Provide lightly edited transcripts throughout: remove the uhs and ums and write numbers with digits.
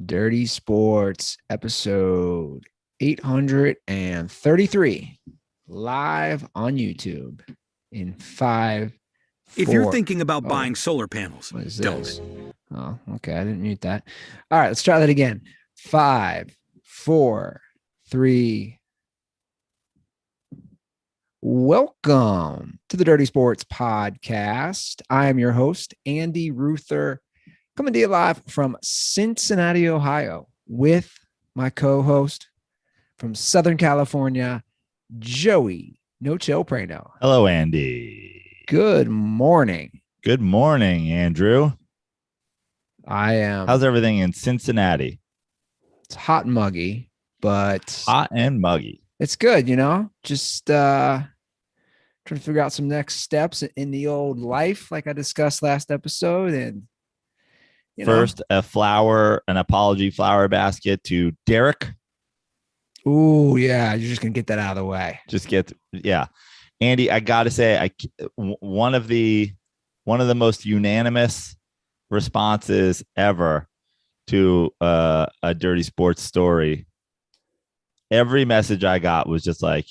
Dirty Sports episode 833 live on YouTube in 5, 4. If you're thinking about buying solar panels, What is don't. this? Oh, okay. I didn't mute that. All right, let's try that again. 5, 4, 3. Welcome to the Dirty Sports Podcast. I am your host, Andy Ruther, coming to you live from Cincinnati, Ohio, with my co-host from Southern California, Joey No Chill Prano. Hello, Andy. Good morning. Good morning, Andrew. I am. How's everything in Cincinnati? It's hot and muggy, but hot and muggy. It's good, just trying to figure out some next steps in the old life, like I discussed last episode. And first, an apology flower basket to Derek. Oh, yeah. You're just going to get that out of the way. Andy, I got to say, one of the most unanimous responses ever to a Dirty Sports story. Every message I got was just like,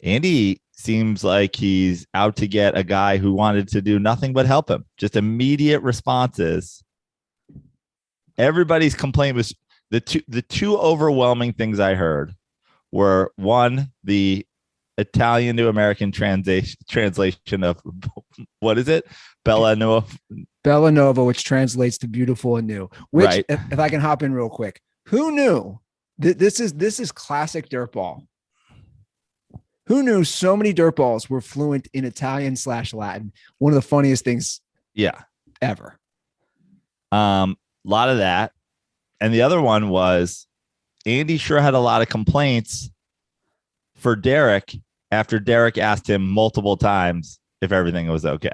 Andy seems like he's out to get a guy who wanted to do nothing but help him. Just immediate responses. Everybody's complaint was the two overwhelming things I heard were, one, the Italian to American translation of what is it? Bella Nova, which translates to beautiful and new. Which, right. if I can hop in real quick, who knew this is classic DirtBall? Who knew so many DirtBalls were fluent in Italian/Latin? One of the funniest things, ever. A lot of that, and the other one was Andy sure had a lot of complaints for Derek after Derek asked him multiple times if everything was okay.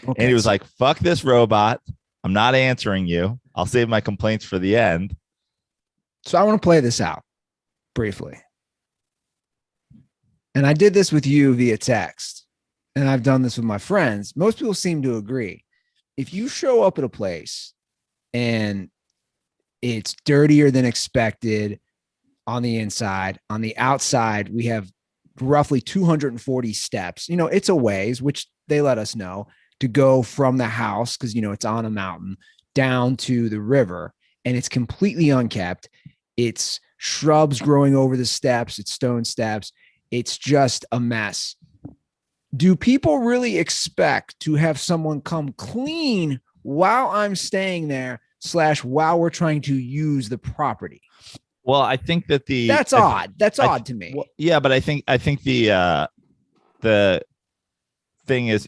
And he was like, "Fuck this robot! I'm not answering you. I'll save my complaints for the end." So I want to play this out briefly. And I did this with you via text, and I've done this with my friends. Most people seem to agree. If you show up at a place and it's dirtier than expected on the inside, on the outside, we have roughly 240 steps. It's a ways, which they let us know, to go from the house, because, it's on a mountain, down to the river, and it's completely unkept. It's shrubs growing over the steps. It's stone steps. It's just a mess. Do people really expect to have someone come clean while I'm staying there / while we're trying to use the property? Well, I think that that's odd. That's odd to me. Well, yeah, but I think the thing is,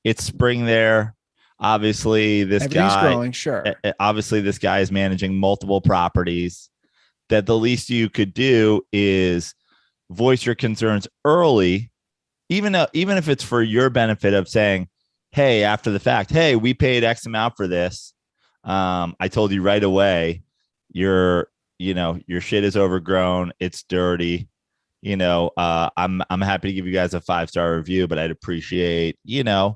it's spring there. Obviously, Everything's growing, sure. Obviously, this guy is managing multiple properties. That the least you could do is voice your concerns early, even if it's for your benefit of saying, hey, after the fact, hey, we paid X amount for this. I told you right away, your shit is overgrown. It's dirty. I'm happy to give you guys a 5-star review, but I'd appreciate, an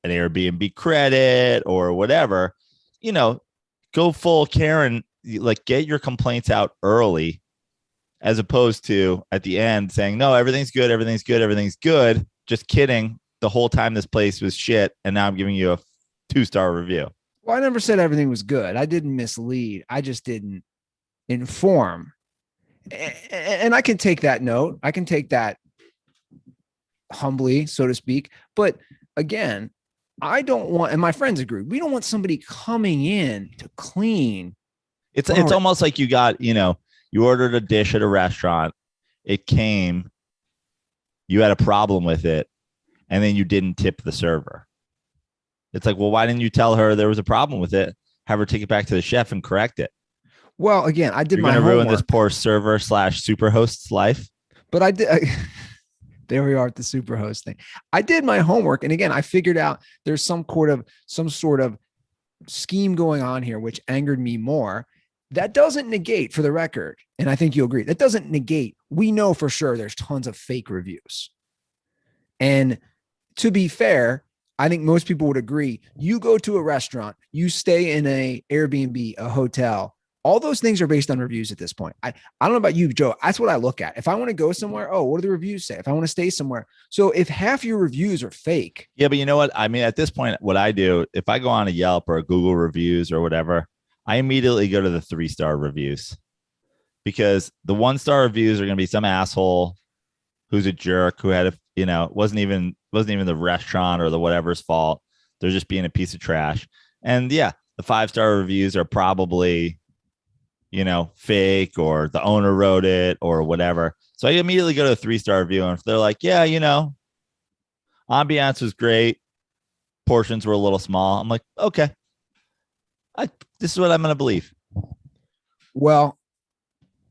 Airbnb credit or whatever, go full Karen, like get your complaints out early, as opposed to at the end saying, no, everything's good. Everything's good. Everything's good. Just kidding. The whole time this place was shit. And now I'm giving you a 2-star review. Well, I never said everything was good. I didn't mislead. I just didn't inform. And I can take that note. I can take that humbly, so to speak. But again, I don't want, and my friends agree, we don't want somebody coming in to clean. It's almost like you got, you ordered a dish at a restaurant. It came, you had a problem with it, and then you didn't tip the server. It's like, well, why didn't you tell her there was a problem with it? Have her take it back to the chef and correct it. Well, again, I did my homework. You're going to ruin this poor server / superhost's life. But I did. There we are at the superhost thing. I did my homework. And again, I figured out there's some sort of scheme going on here, which angered me more. That doesn't negate, for the record, and I think you'll agree, that doesn't negate. We know for sure there's tons of fake reviews. And to be fair, I think most people would agree. You go to a restaurant, you stay in a Airbnb, a hotel. All those things are based on reviews at this point. I don't know about you, Joe. That's what I look at. If I want to go somewhere, oh, what do the reviews say? If I want to stay somewhere. So if half your reviews are fake. Yeah, but you know what? I mean, at this point, what I do, if I go on a Yelp or a Google reviews or whatever, I immediately go to the 3-star reviews, because the 1-star reviews are going to be some asshole who's a jerk who had it wasn't even the restaurant or the whatever's fault. They're just being a piece of trash. And yeah, the 5-star reviews are probably, fake, or the owner wrote it or whatever. So I immediately go to a 3-star review, and if they're like, yeah, ambiance was great, portions were a little small, I'm like, okay, this is what I'm going to believe. Well,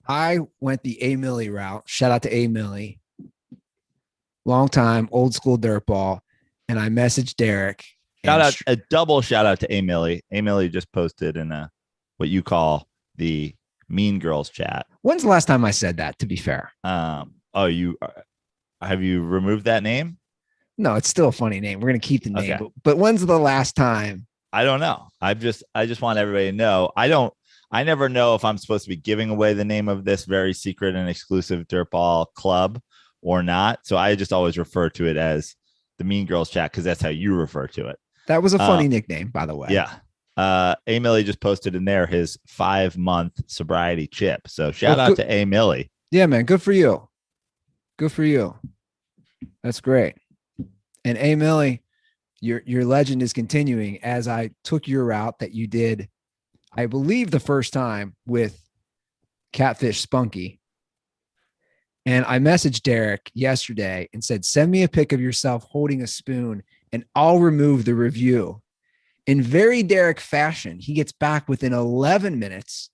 I went the A Millie route. Shout out to A Millie. Long time, old school dirtball. And I messaged Derek. A double shout out to A Millie. A Millie just posted in what you call the Mean Girls chat. When's the last time I said that, to be fair? Have you removed that name? No, it's still a funny name. We're going to keep the name. Okay. But when's the last time? I don't know. I just want everybody to know. I never know if I'm supposed to be giving away the name of this very secret and exclusive dirtball club or not. So I just always refer to it as the Mean Girls chat, because that's how you refer to it. That was a funny nickname, by the way. Yeah. A Millie just posted in there his 5-month sobriety chip. So shout out to A Millie. Yeah, man. Good for you. Good for you. That's great. And A Millie, your legend is continuing, as I took your route that you did, I believe, the first time with Catfish Spunky. And I messaged Derek yesterday and said, send me a pic of yourself holding a spoon and I'll remove the review. In very Derek fashion, he gets back within 11 minutes.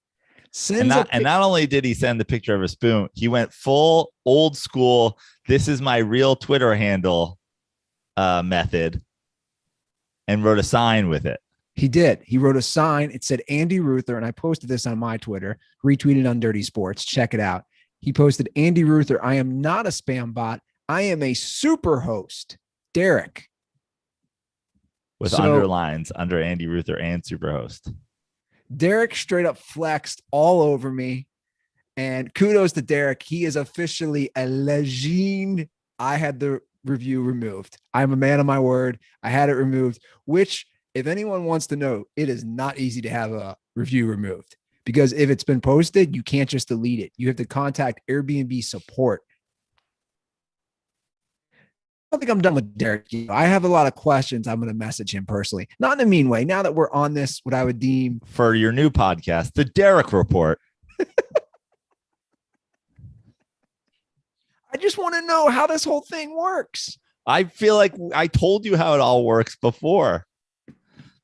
And not only did he send the picture of a spoon, he went full old school, this is my real Twitter handle method, and wrote a sign with it. He did. He wrote a sign. It said Andy Ruther, and I posted this on my Twitter, retweeted on Dirty Sports. Check it out. He posted, Andy Ruther, I am not a spam bot. I am a super host. Derek. With underlines under Andy Ruther and superhost. Derek straight up flexed all over me. And kudos to Derek. He is officially a legend. I had the review removed. I'm a man of my word. I had it removed, which, if anyone wants to know, it is not easy to have a review removed, because if it's been posted, you can't just delete it. You have to contact Airbnb support. I don't think I'm done with Derek. I have a lot of questions. I'm going to message him personally, not in a mean way. Now that we're on this, what I would deem for your new podcast, the Derek Report. I just want to know how this whole thing works. I feel like I told you how it all works before.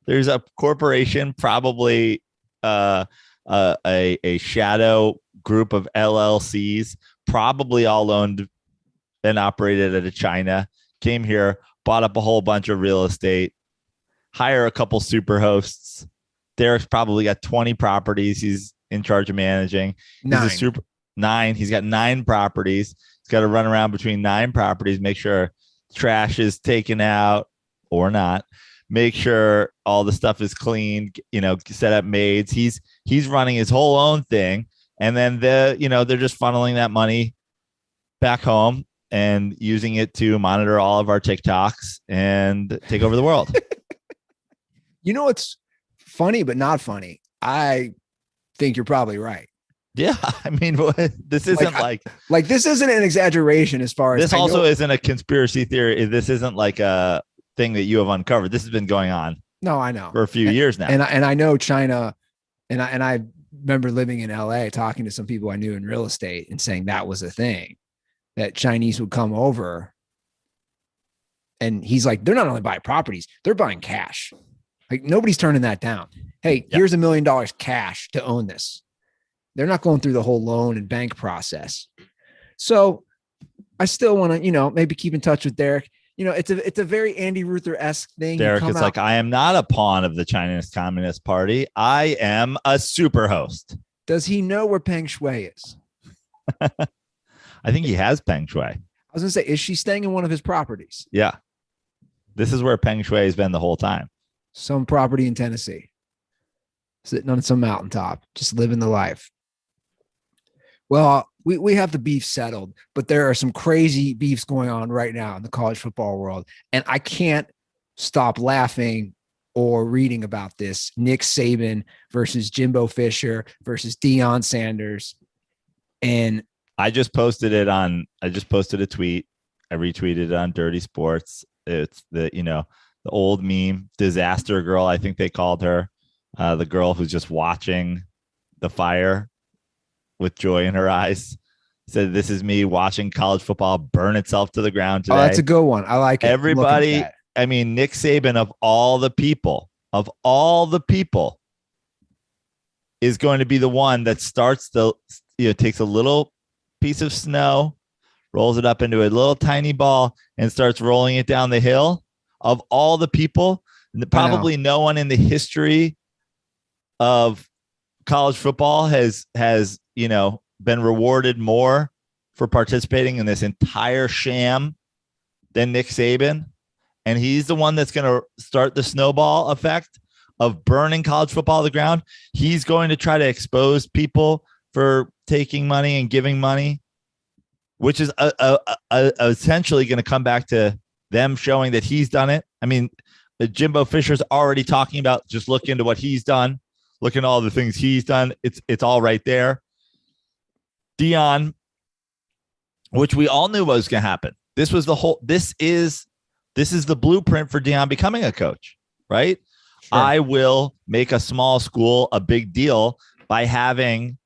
There's a corporation, probably a shadow group of LLCs, probably all owned and operated out of China, came here, bought up a whole bunch of real estate, hire a couple super hosts. Derek's probably got 20 properties he's in charge of managing. Nine. He's got 9 properties. He's got to run around between 9 properties, make sure trash is taken out or not, make sure all the stuff is cleaned, set up maids. He's running his whole own thing. And then they're just funneling that money back home and using it to monitor all of our TikToks and take over the world. It's funny, but not funny. I think you're probably right. Yeah. I mean, this isn't this isn't an exaggeration as far as this also isn't a conspiracy theory. This isn't like a thing that you have uncovered. This has been going on. No, I know, for a few years now. And I know China, and I remember living in LA, talking to some people I knew in real estate and saying that was a thing, that Chinese would come over. And he's like, they're not only buying properties, they're buying cash. Like, nobody's turning that down. Hey, here's $1 million cash to own this. They're not going through the whole loan and bank process. So I still want to, maybe keep in touch with Derek. It's a very Andy Ruther-esque thing. Derek is like, I am not a pawn of the Chinese Communist Party. I am a super host. Does he know where Peng Shui is? I think he has Peng Shui. I was going to say, is she staying in one of his properties? Yeah. This is where Peng Shui has been the whole time. Some property in Tennessee, sitting on some mountaintop, just living the life. Well, we have the beef settled, but there are some crazy beefs going on right now in the college football world. And I can't stop laughing or reading about this. Nick Saban versus Jimbo Fisher versus Deion Sanders. And I just posted a tweet. I retweeted it on Dirty Sports. It's the old meme, disaster girl, I think they called her. The girl who's just watching the fire with joy in her eyes. Said, "This is me watching college football burn itself to the ground today." Oh, that's a good one. I like it. Everybody, I mean, Nick Saban, of all the people, is going to be the one that starts takes a little piece of snow, rolls it up into a little tiny ball, and starts rolling it down the hill. Of all the people, probably no one in the history of college football has been rewarded more for participating in this entire sham than Nick Saban. And he's the one that's going to start the snowball effect of burning college football to the ground. He's going to try to expose people for taking money and giving money, which is essentially going to come back to them showing that he's done it. I mean, Jimbo Fisher's already talking about, just look into what he's done. Look at all the things he's done. It's all right there. Deion, which we all knew was going to happen. This is the blueprint for Deion becoming a coach, right? Sure. I will make a small school a big deal by having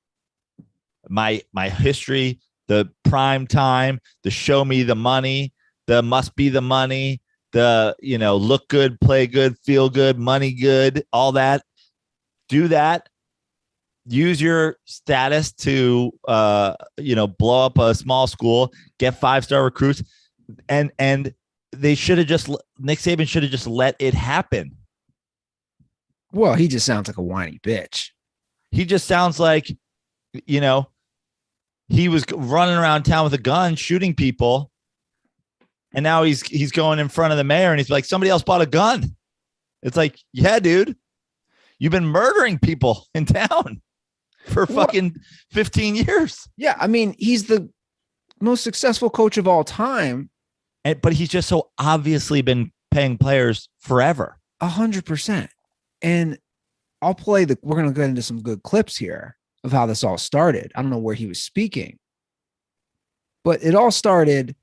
my history, the prime time, the show me the money, the must be the money, the, look good, play good, feel good, money good, all that. Do that. Use your status to, blow up a small school, get 5-star recruits. And they should have Nick Saban should have just let it happen. Well, he just sounds like a whiny bitch. He just sounds like, he was running around town with a gun, shooting people. And now he's going in front of the mayor and he's like, somebody else bought a gun. It's like, yeah, dude, you've been murdering people in town for fucking 15 years. Yeah. I mean, he's the most successful coach of all time. But he's just so obviously been paying players forever. 100%. And we're going to get into some good clips here of how this all started. I don't know where he was speaking, but it all started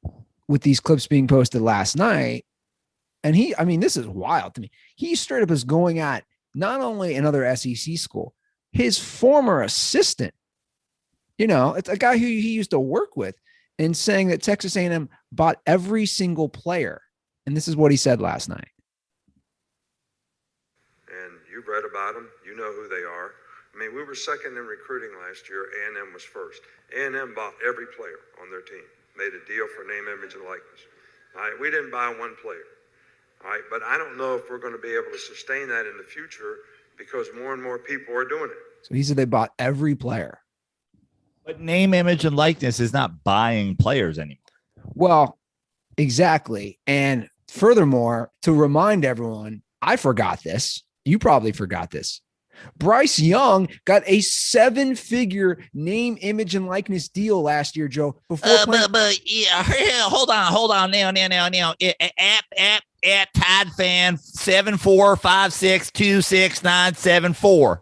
with these clips being posted last night. And this is wild to me. He straight up is going at not only another SEC school, his former assistant, it's a guy who he used to work with, and saying that Texas A&M bought every single player. And this is what he said last night. And you've read about them. You know who they are. I mean, we were second in recruiting last year. A&M was first. A&M bought every player on their team, made a deal for name, image, and likeness. All right, we didn't buy one player. All right, but I don't know if we're going to be able to sustain that in the future because more and more people are doing it. So he said they bought every player. But name, image, and likeness is not buying players anymore. Well, exactly. And furthermore, to remind everyone, I forgot this. You probably forgot this. Bryce Young got a 7-figure name, image, and likeness deal last year, Joe. Before hold on now. At Tide Fan 745626974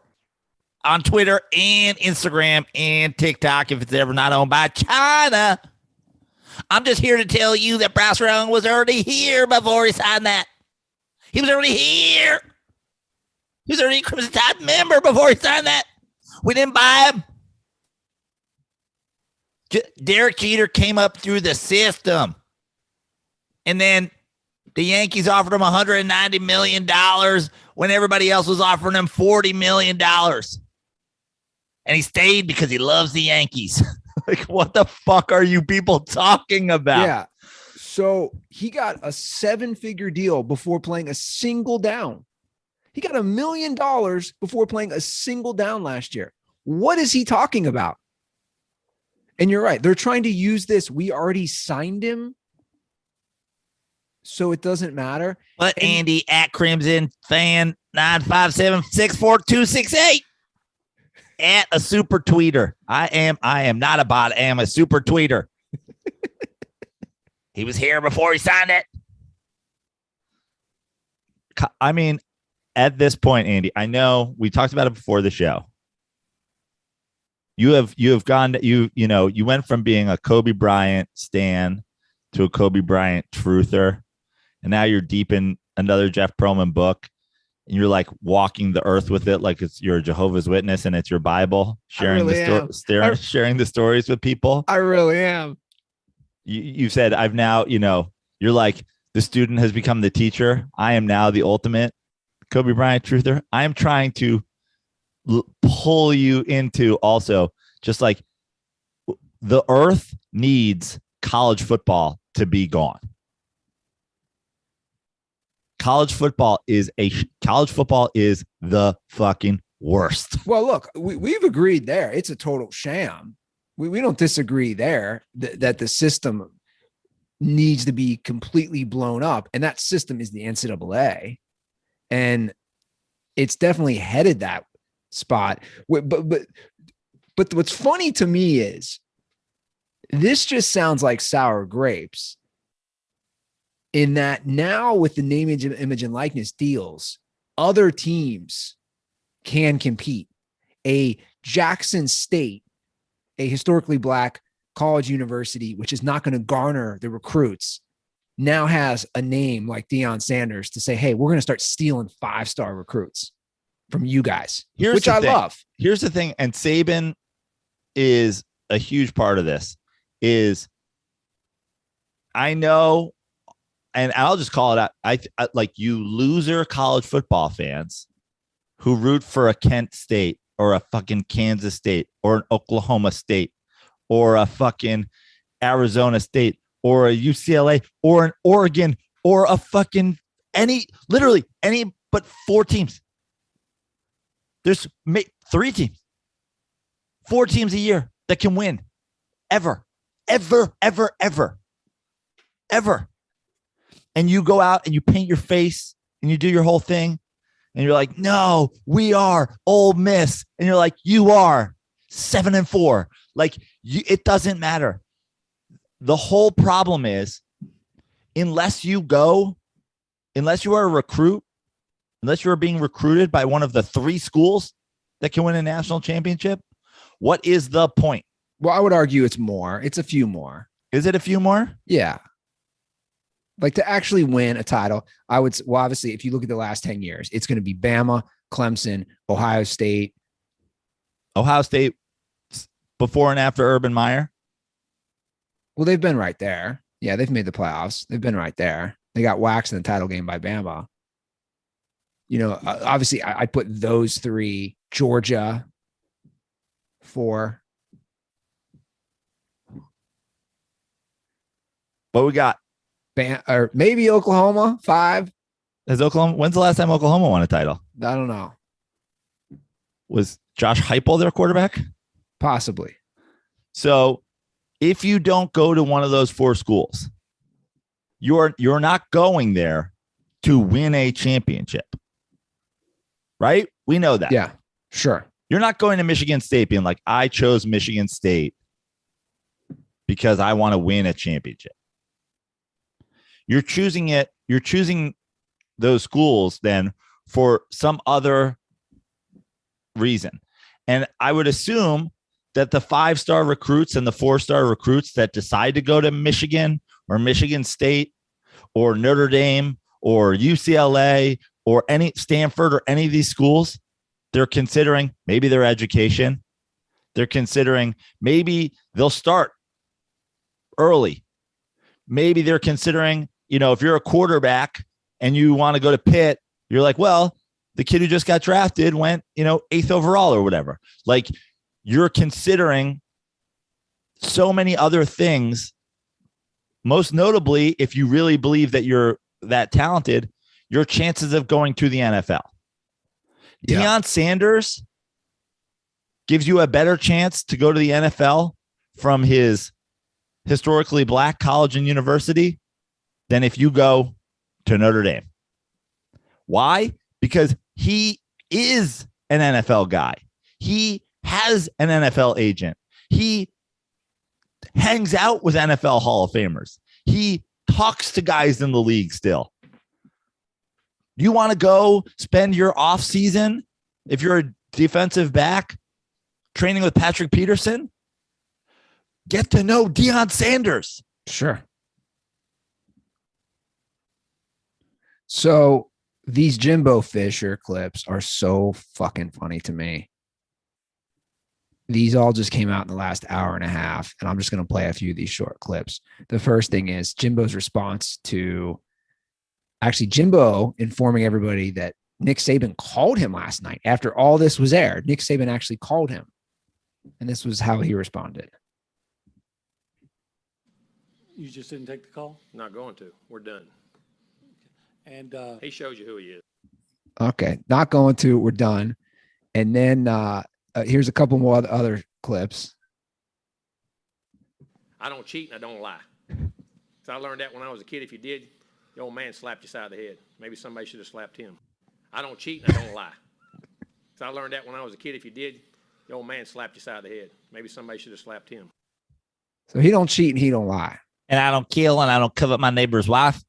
on Twitter and Instagram and TikTok if it's ever not owned by China. I'm just here to tell you that Bryce Young was already here before he signed that. He was already here. He was already a Crimson Tide member before he signed that. We didn't buy him. Derek Jeter came up through the system. And then the Yankees offered him $190 million when everybody else was offering him $40 million. And he stayed because he loves the Yankees. Like, what the fuck are you people talking about? Yeah. So he got a 7-figure deal before playing a single down. He got $1 million before playing a single down last year. What is he talking about? And you're right. They're trying to use this. We already signed him So it doesn't matter. But Andy at Crimson Fan 957-64268 at a super tweeter. I am not a bot. I am a super tweeter. He was here before he signed it. I mean, at this point, Andy, I know we talked about it before the show. You have gone, you went from being a Kobe Bryant stan to a Kobe Bryant truther. And now you're deep in another Jeff Pearlman book. And you're like walking the earth with it, like you're a Jehovah's Witness and it's your Bible, sharing sharing the stories with people. I really am. You said, I've now, you're like, the student has become the teacher. I am now the ultimate Kobe Bryant truther. I am trying to pull you into also just like the earth needs college football to be gone. College football is the fucking worst. Well, look, we've agreed there. It's a total sham. We don't disagree there that the system needs to be completely blown up. And that system is the NCAA. And it's definitely headed that spot. But what's funny to me is this just sounds like sour grapes in that now with the name, image, and likeness deals, other teams can compete. A Jackson State, a historically black college university, which is not going to garner the recruits, now has a name like Deion Sanders to say, hey, we're going to start stealing 5-star recruits from you guys, which I love. Here's the thing. And Saban is a huge part of this is I know, and I'll just call it out. I like you loser college football fans who root for a Kent State or a fucking Kansas State or an Oklahoma State or a fucking Arizona State or a UCLA or an Oregon or a fucking literally any but 4 teams. There's 3 teams, 4 teams a year that can win ever. And you go out and you paint your face and you do your whole thing. And you're like, no, we are Ole Miss. And you're like, you are 7-4. Like it doesn't matter. The whole problem is unless you are a recruit, unless you are being recruited by one of the 3 schools that can win a national championship, what is the point? Well, I would argue it's more. It's a few more. Is it a few more? Yeah. Like to actually win a title, obviously, if you look at the last 10 years, it's going to be Bama, Clemson, Ohio State. Ohio State before and after Urban Meyer? Well, they've been right there. Yeah, they've made the playoffs. They've been right there. They got waxed in the title game by Bama. Obviously, I put those 3, Georgia, 4. What we got? Or maybe Oklahoma, 5. When's the last time Oklahoma won a title? I don't know. Was Josh Heupel their quarterback? Possibly. So if you don't go to one of those 4 schools, you're not going there to win a championship. Right? We know that. Yeah, sure. You're not going to Michigan State being like, I chose Michigan State because I want to win a championship. You're choosing those schools then for some other reason. And I would assume that the 5-star recruits and the 4-star recruits that decide to go to Michigan or Michigan State or Notre Dame or UCLA or any Stanford or any of these schools, they're considering maybe their education. They're considering maybe they'll start early. Maybe they're considering, if you're a quarterback and you want to go to Pitt, you're like, well, the kid who just got drafted went, 8th overall or whatever. Like you're considering so many other things. Most notably, if you really believe that you're that talented, your chances of going to the NFL. Yeah. Deion Sanders gives you a better chance to go to the NFL from his historically black college and university than if you go to Notre Dame. Why? Because he is an NFL guy. He has an NFL agent. He hangs out with NFL Hall of Famers. He talks to guys in the league still. You want to go spend your off season, if you're a defensive back, training with Patrick Peterson? Get to know Deion Sanders. Sure. So these Jimbo Fisher clips are so fucking funny to me. These all just came out in the last hour and a half, and I'm just going to play a few of these short clips. The first thing is Jimbo's response to actually Jimbo informing everybody that Nick Saban called him last night after all this was aired. Nick Saban actually called him, and this was how he responded. You just didn't take the call? Not going to. We're done. And he shows you who he is. Okay, not going to. We're done. And then here's a couple more other clips. I don't cheat and I don't lie. So I learned that when I was a kid. If you did, the old man slapped you side of the head. Maybe somebody should have slapped him. I don't cheat and I don't lie. So I learned that when I was a kid. If you did, the old man slapped you side of the head. Maybe somebody should have slapped him. So he don't cheat and he don't lie. And I don't kill and I don't covet my neighbor's wife.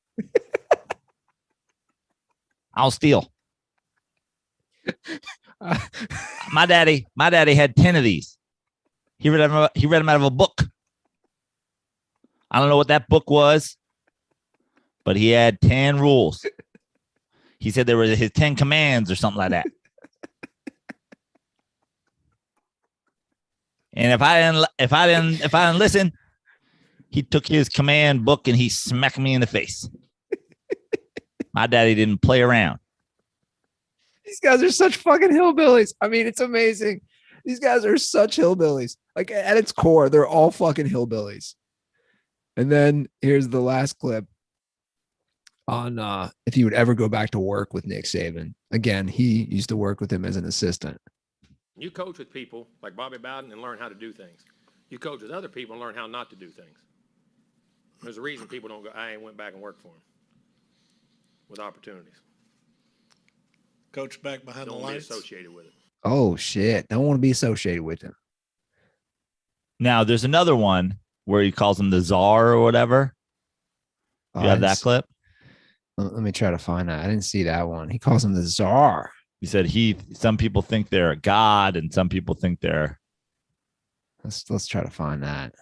I'll steal. My daddy had 10 of these. He read them out of a book. I don't know what that book was, but he had 10 rules. He said there were his 10 commands or something like that. And if I didn't listen, he took his command book and he smacked me in the face. My daddy didn't play around. These guys are such fucking hillbillies. I mean, it's amazing. These guys are such hillbillies. Like at its core, they're all fucking hillbillies. And then here's the last clip on if he would ever go back to work with Nick Saban. Again, he used to work with him as an assistant. You coach with people like Bobby Bowden and learn how to do things. You coach with other people and learn how not to do things. There's a reason people don't go, I ain't went back and worked for him. With opportunities. Coach back behind don't the lights. Don't be associated with it. Oh, shit. Don't want to be associated with him. Now, there's another one where he calls him the czar or whatever. You have that clip? Let me try to find that. I didn't see that one. He calls him the czar. He said some people think they're a god and some people think they're. Let's try to find that.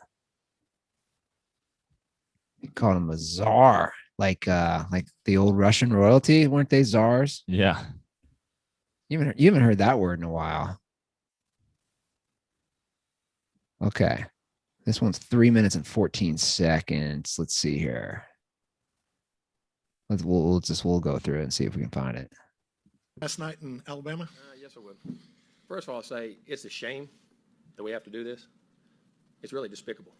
He called him a czar. Like the old Russian royalty, weren't they czars? Yeah. You haven't heard that word in a while. Okay. This one's 3 minutes and 14 seconds. Let's see here. We'll go through it and see if we can find it. Last night in Alabama? Yes, I would. First of all, I'll say it's a shame that we have to do this. It's really despicable.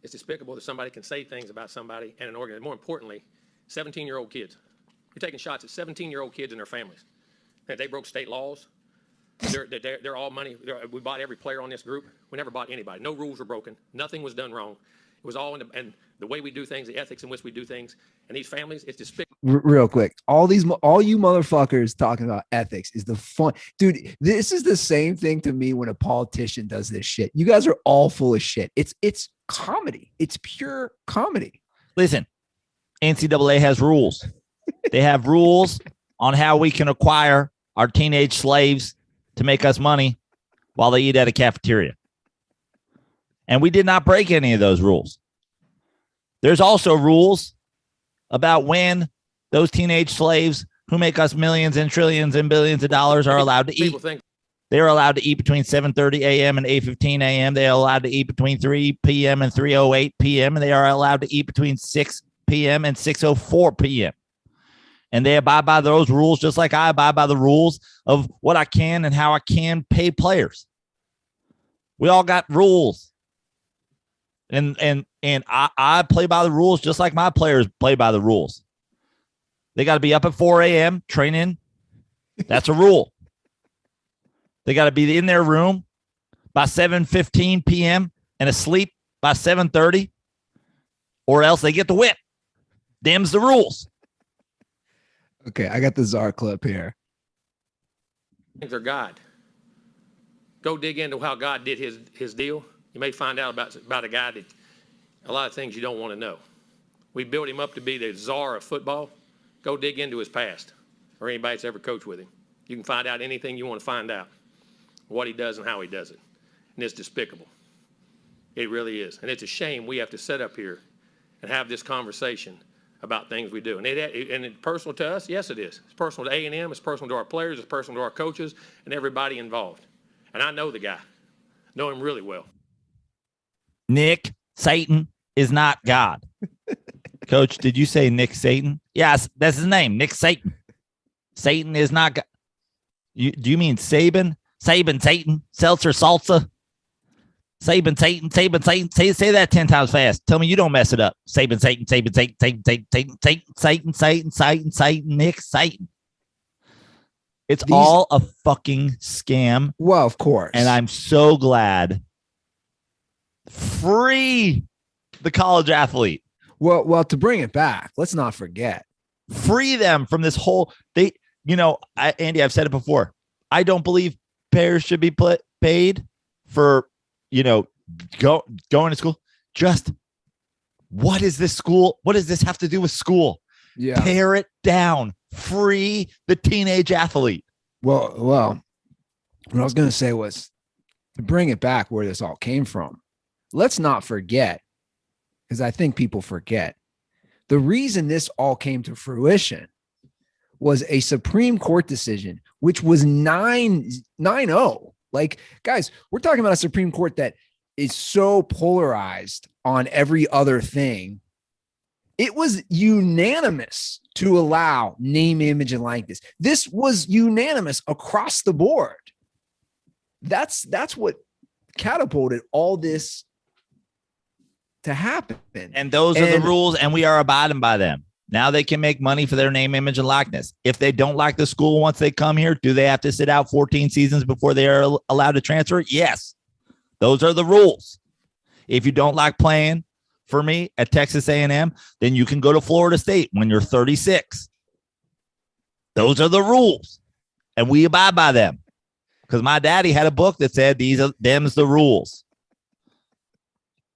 It's despicable that somebody can say things about somebody and an organization. More importantly, 17-year-old kids. You're taking shots at 17-year-old kids and their families. And they broke state laws. They're all money. We bought every player on this group. We never bought anybody. No rules were broken. Nothing was done wrong. It was all and the way we do things, the ethics in which we do things, and these families, it's despicable. Real quick, all you motherfuckers talking about ethics is the fun, dude. This is the same thing to me when a politician does this shit. You guys are all full of shit. It's comedy. It's pure comedy. Listen, NCAA has rules. They have rules on how we can acquire our teenage slaves to make us money while they eat at a cafeteria. And we did not break any of those rules. There's also rules about when those teenage slaves who make us millions and trillions and billions of dollars are allowed to eat. They are allowed to eat between 7:30 a.m. and 8:15 a.m. They are allowed to eat between 3 p.m. and 3:08 p.m. And they are allowed to eat between 6 p.m. and 6:04 p.m. And they abide by those rules just like I abide by the rules of what I can and how I can pay players. We all got rules. And I play by the rules just like my players play by the rules. They got to be up at 4 a.m. training. That's a rule. They got to be in their room by 7:15 p.m. and asleep by 7:30, or else they get the whip. Them's the rules. Okay, I got the Czar clip here. They're God. Go dig into how God did his deal. You may find out about a guy that a lot of things you don't want to know. We built him up to be the czar of football. Go dig into his past, or anybody that's ever coached with him. You can find out anything you want to find out, what he does and how he does it. And it's despicable. It really is. And it's a shame we have to sit up here and have this conversation about things we do. And it's personal to us? Yes, it is. It's personal to A&M. It's personal to our players. It's personal to our coaches and everybody involved. And I know the guy. Know him really well. Nick Saban is not God. Coach, did you say Nick Saban? Yes, that's his name, Nick Saban. Satan is not God. Do you mean Saban? Saban, Satan, Seltzer, Salsa? Saban, Satan, Saban, Satan. Say that 10 times fast. Tell me you don't mess it up. Saban, Satan, Saban, Satan, Satan, Satan, Satan, Satan, Satan, Satan, Nick Satan. It's all a fucking scam. Well, of course. And I'm so glad. Free the college athlete. Well, to bring it back, let's not forget. Free them from this whole Andy, I've said it before. I don't believe players should be paid for, going to school. Just what is this school? What does this have to do with school? Yeah. Tear it down. Free the teenage athlete. Well, what I was going to say was to bring it back where this all came from. Let's not forget, because I think people forget, the reason this all came to fruition was a Supreme Court decision, which was 9-0. Like, guys, we're talking about a Supreme Court that is so polarized on every other thing. It was unanimous to allow name, image, and likeness. This was unanimous across the board. That's what catapulted all this to happen. And those are the rules, and we are abiding by them. Now they can make money for their name, image, and likeness. If they don't like the school once they come here, do they have to sit out 14 seasons before they are allowed to transfer? Yes. Those are the rules. If you don't like playing for me at Texas A&M, then you can go to Florida State when you're 36. Those are the rules, and we abide by them. Because my daddy had a book that said them's the rules.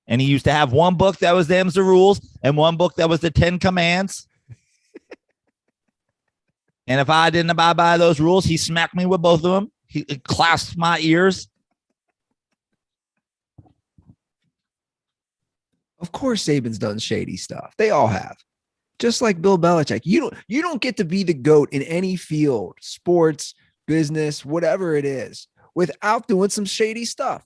And he used to have one book that was them's the rules and one book that was the 10 commands. And if I didn't abide by those rules, he smacked me with both of them. He clasped my ears. Of course, Saban's done shady stuff. They all have. Just like Bill Belichick. You don't get to be the GOAT in any field, sports, business, whatever it is, without doing some shady stuff.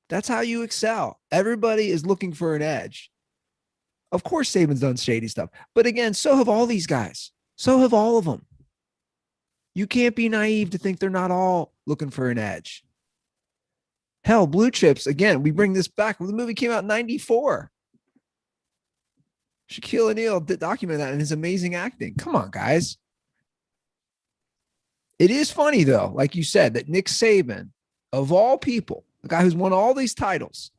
That's how you excel. Everybody is looking for an edge. Of course, Saban's done shady stuff. But again, so have all these guys. So have all of them. You can't be naive to think they're not all looking for an edge. Hell, Blue Chips, again, we bring this back. The movie came out in 94. Shaquille O'Neal did document that in his amazing acting. Come on, guys. It is funny, though, like you said, that Nick Saban, of all people, the guy who's won all these titles,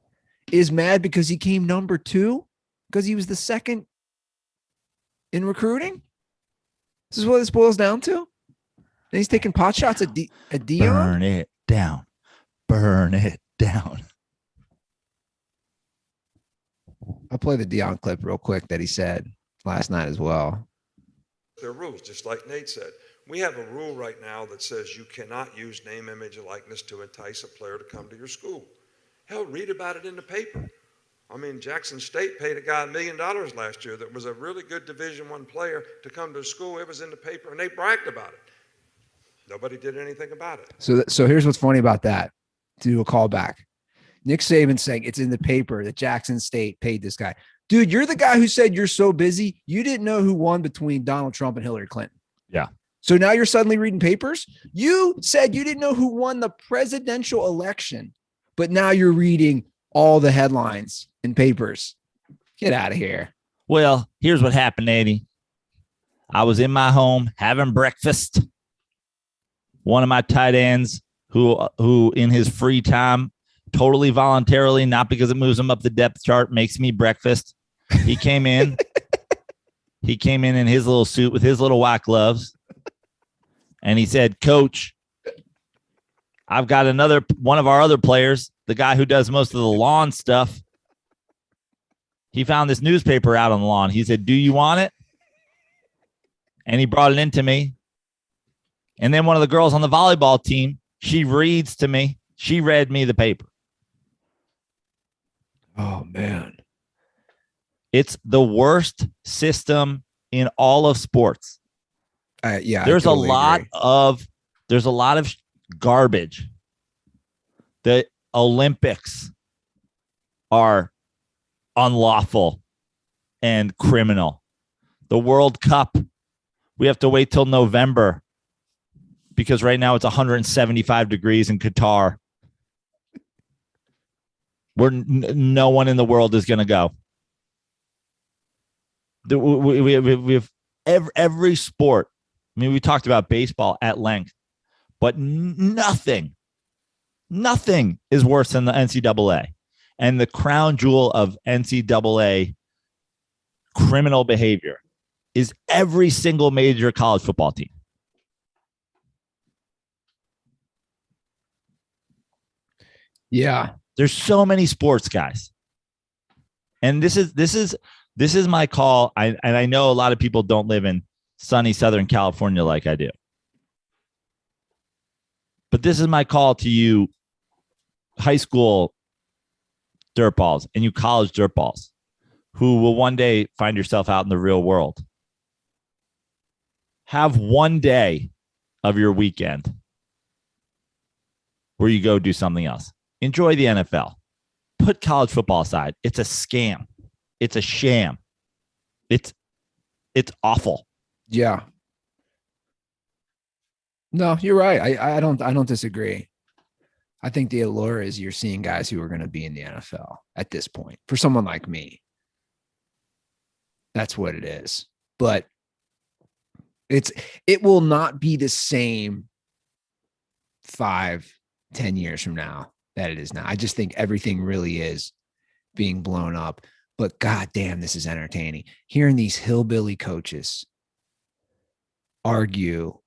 is mad because he came number 2, because he was the second in recruiting. This is what this boils down to. And he's taking pot shots at Dion. Burn it down. Burn it down. I'll play the Dion clip real quick that he said last night as well. There are rules, just like Nate said. We have a rule right now that says you cannot use name, image, and likeness to entice a player to come to your school. Hell, read about it in the paper. I mean, Jackson State paid a guy $1 million last year that was a really good Division I player to come to school. It was in the paper, and they bragged about it. Nobody did anything about it. So here's what's funny about that. To do a callback. Nick Saban saying it's in the paper that Jackson State paid this guy. Dude, you're the guy who said you're so busy, you didn't know who won between Donald Trump and Hillary Clinton. Yeah. So now you're suddenly reading papers? You said you didn't know who won the presidential election, but now you're reading all the headlines in papers. Get out of here. Well, here's what happened, Andy. I was in my home having breakfast. One of my tight ends who in his free time, totally voluntarily, not because it moves him up the depth chart, makes me breakfast. He came in He came in his little suit with his little white gloves. And he said, Coach, I've got one of our other players, the guy who does most of the lawn stuff. He found this newspaper out on the lawn. He said, do you want it? And he brought it into me. And then one of the girls on the volleyball team, she reads to me. She read me the paper. Oh, man. It's the worst system in all of sports. Yeah, there's a lot of garbage. The Olympics are unlawful and criminal. The World Cup, we have to wait till November because right now it's 175 degrees in Qatar. Where no one in the world is going to go. We have every sport. I mean, we talked about baseball at length, but nothing is worse than the NCAA. And the crown jewel of NCAA criminal behavior is every single major college football team. Yeah. There's so many sports, guys. And this is my call. I know a lot of people don't live in sunny Southern California like I do. But this is my call to you, high school dirtballs and you college dirtballs who will one day find yourself out in the real world. Have one day of your weekend where you go do something else. Enjoy the NFL. Put college football aside. It's a scam. It's a sham. It's awful. Yeah. No, you're right. I don't disagree. I think the allure is you're seeing guys who are going to be in the NFL at this point. For someone like me, that's what it is. But it will not be the same 5-10 years from now that it is now. I just think everything really is being blown up. But goddamn, this is entertaining. Hearing these hillbilly coaches argue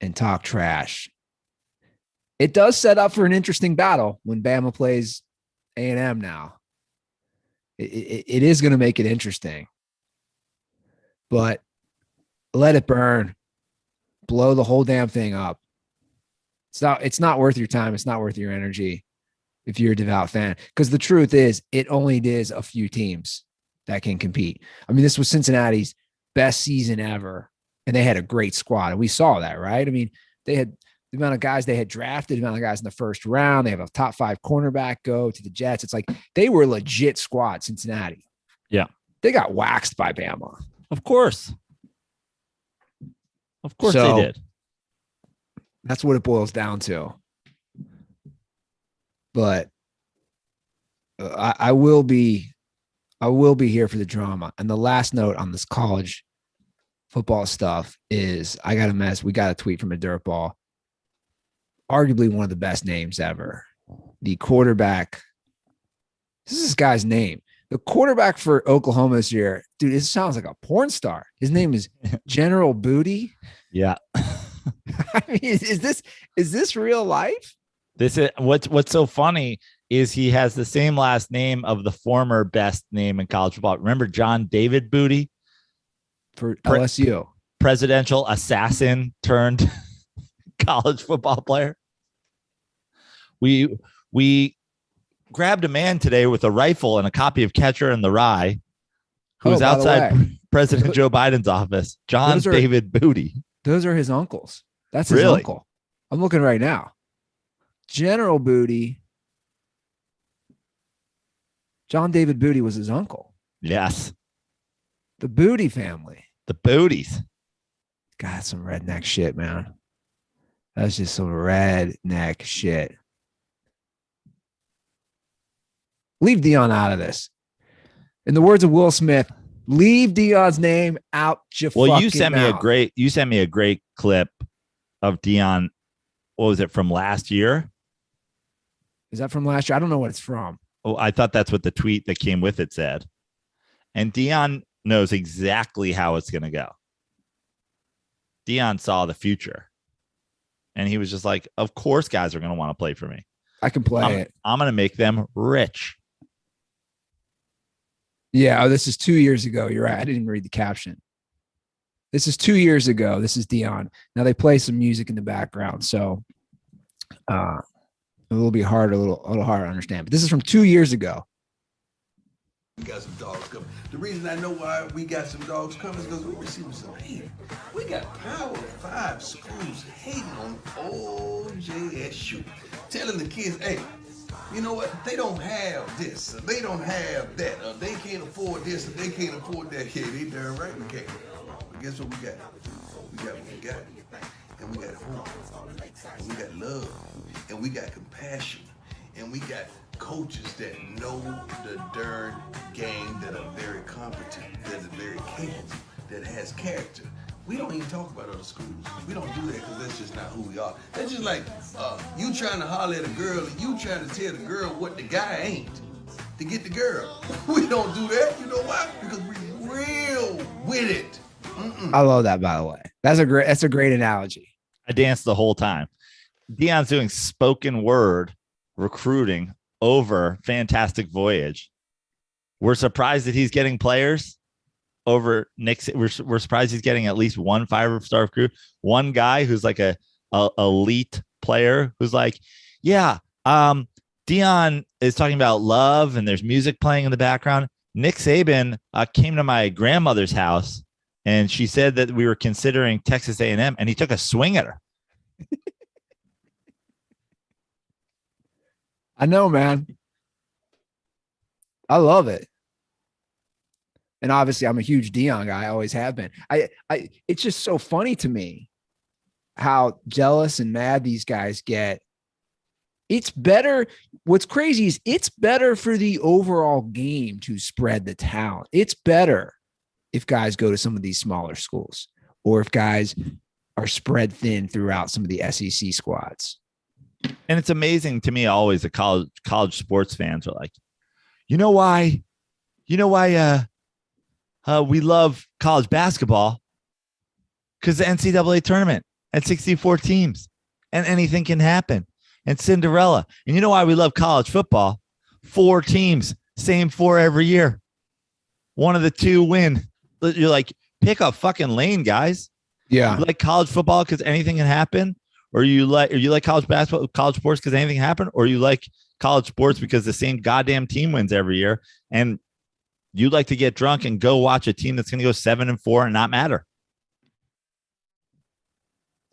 and talk trash. It does set up for an interesting battle when Bama plays A&M now. It is going to make it interesting. But let it burn. Blow the whole damn thing up. It's not worth your time. It's not worth your energy if you're a devout fan. Because the truth is, it only is a few teams that can compete. I mean, this was Cincinnati's best season ever, and they had a great squad. And we saw that, right? I mean, they had the amount of guys they had drafted, the amount of guys in the first round. They have a top 5 cornerback go to the Jets. It's like they were a legit squad, Cincinnati. Yeah. They got waxed by Bama. Of course. Of course they did. That's what it boils down to. But I will be here for the drama. And the last note on this college football stuff is we got a tweet from a dirtball. Arguably one of the best names ever. The quarterback. This is this guy's name. The quarterback for Oklahoma this year, dude, it sounds like a porn star. His name is General Booty. Yeah. I mean, is this real life? This is what's so funny is he has the same last name of the former best name in college football. Remember John David Booty for LSU, presidential assassin turned college football player. We grabbed a man today with a rifle and a copy of Catcher in the Rye who was outside President Joe Biden's office. John David Booty. Those are his uncles. That's his uncle. I'm looking right now. General Booty. John David Booty was his uncle. Yes. The Booty family. The Booties. God, some redneck shit, man. That's just some redneck shit. Leave Dion out of this. In the words of Will Smith, leave Dion's name out your fucking you sent mouth. me a great clip of Dion. What was it from last year? Is that from last year? I don't know what it's from. Oh, I thought that's what the tweet that came with it said. And Dion knows exactly how it's going to go. Deion saw the future. And he was just like, of course, guys are going to want to play for me. I can play it. I'm going to make them rich. Yeah. Oh, this is 2 years ago. You're right. I didn't even read the caption. This is 2 years ago. This is Deion. Now they play some music in the background. So it will be hard, a little hard to understand. But this is from 2 years ago. We got some dogs coming. The reason I know why we got some dogs coming is because we receiving some hate. We got Power 5 schools hating on OJSU, telling the kids, hey, you know what? They don't have this, or they don't have that, or they can't afford this, or they can't afford that. Yeah, they darn right we can't. But guess what we got? We got what we got. And we got hope. And we got love. And we got compassion. And we got coaches that know the darn game, that are very competent, that are very capable, that has character. We don't even talk about other schools. We don't do that because that's just not who we are. That's just like you trying to holler at a girl and you trying to tell the girl what the guy ain't to get the girl. We don't do that. You know why? Because we're real with it. I love that, by the way. That's a great analogy. I danced the whole time. Deion's doing spoken word recruiting over Fantastic Voyage. We're surprised that he's getting players over Nick. We're surprised he's getting at least one 5-star recruit. One guy who's like a elite player who's like, yeah, Deion is talking about love and there's music playing in the background. Nick Saban came to my grandmother's house and she said that we were considering Texas A&M and he took a swing at her. I know, man. I love it. And obviously I'm a huge Deion guy. I always have been. It's just so funny to me how jealous and mad these guys get. It's better. What's crazy is it's better for the overall game to spread the talent. It's better if guys go to some of these smaller schools or if guys are spread thin throughout some of the SEC squads. And it's amazing to me always that college sports fans are like, you know why we love college basketball? Because the NCAA tournament at 64 teams and anything can happen. And Cinderella. And you know why we love college football? 4 teams, same 4 every year. One of the 2 win. You're like, pick a fucking lane, guys. Yeah. You like college football because anything can happen? Or you like college basketball, college sports because anything can happen? Or you like college sports because the same goddamn team wins every year? And you like to get drunk and go watch a team that's going to go 7-4 and not matter.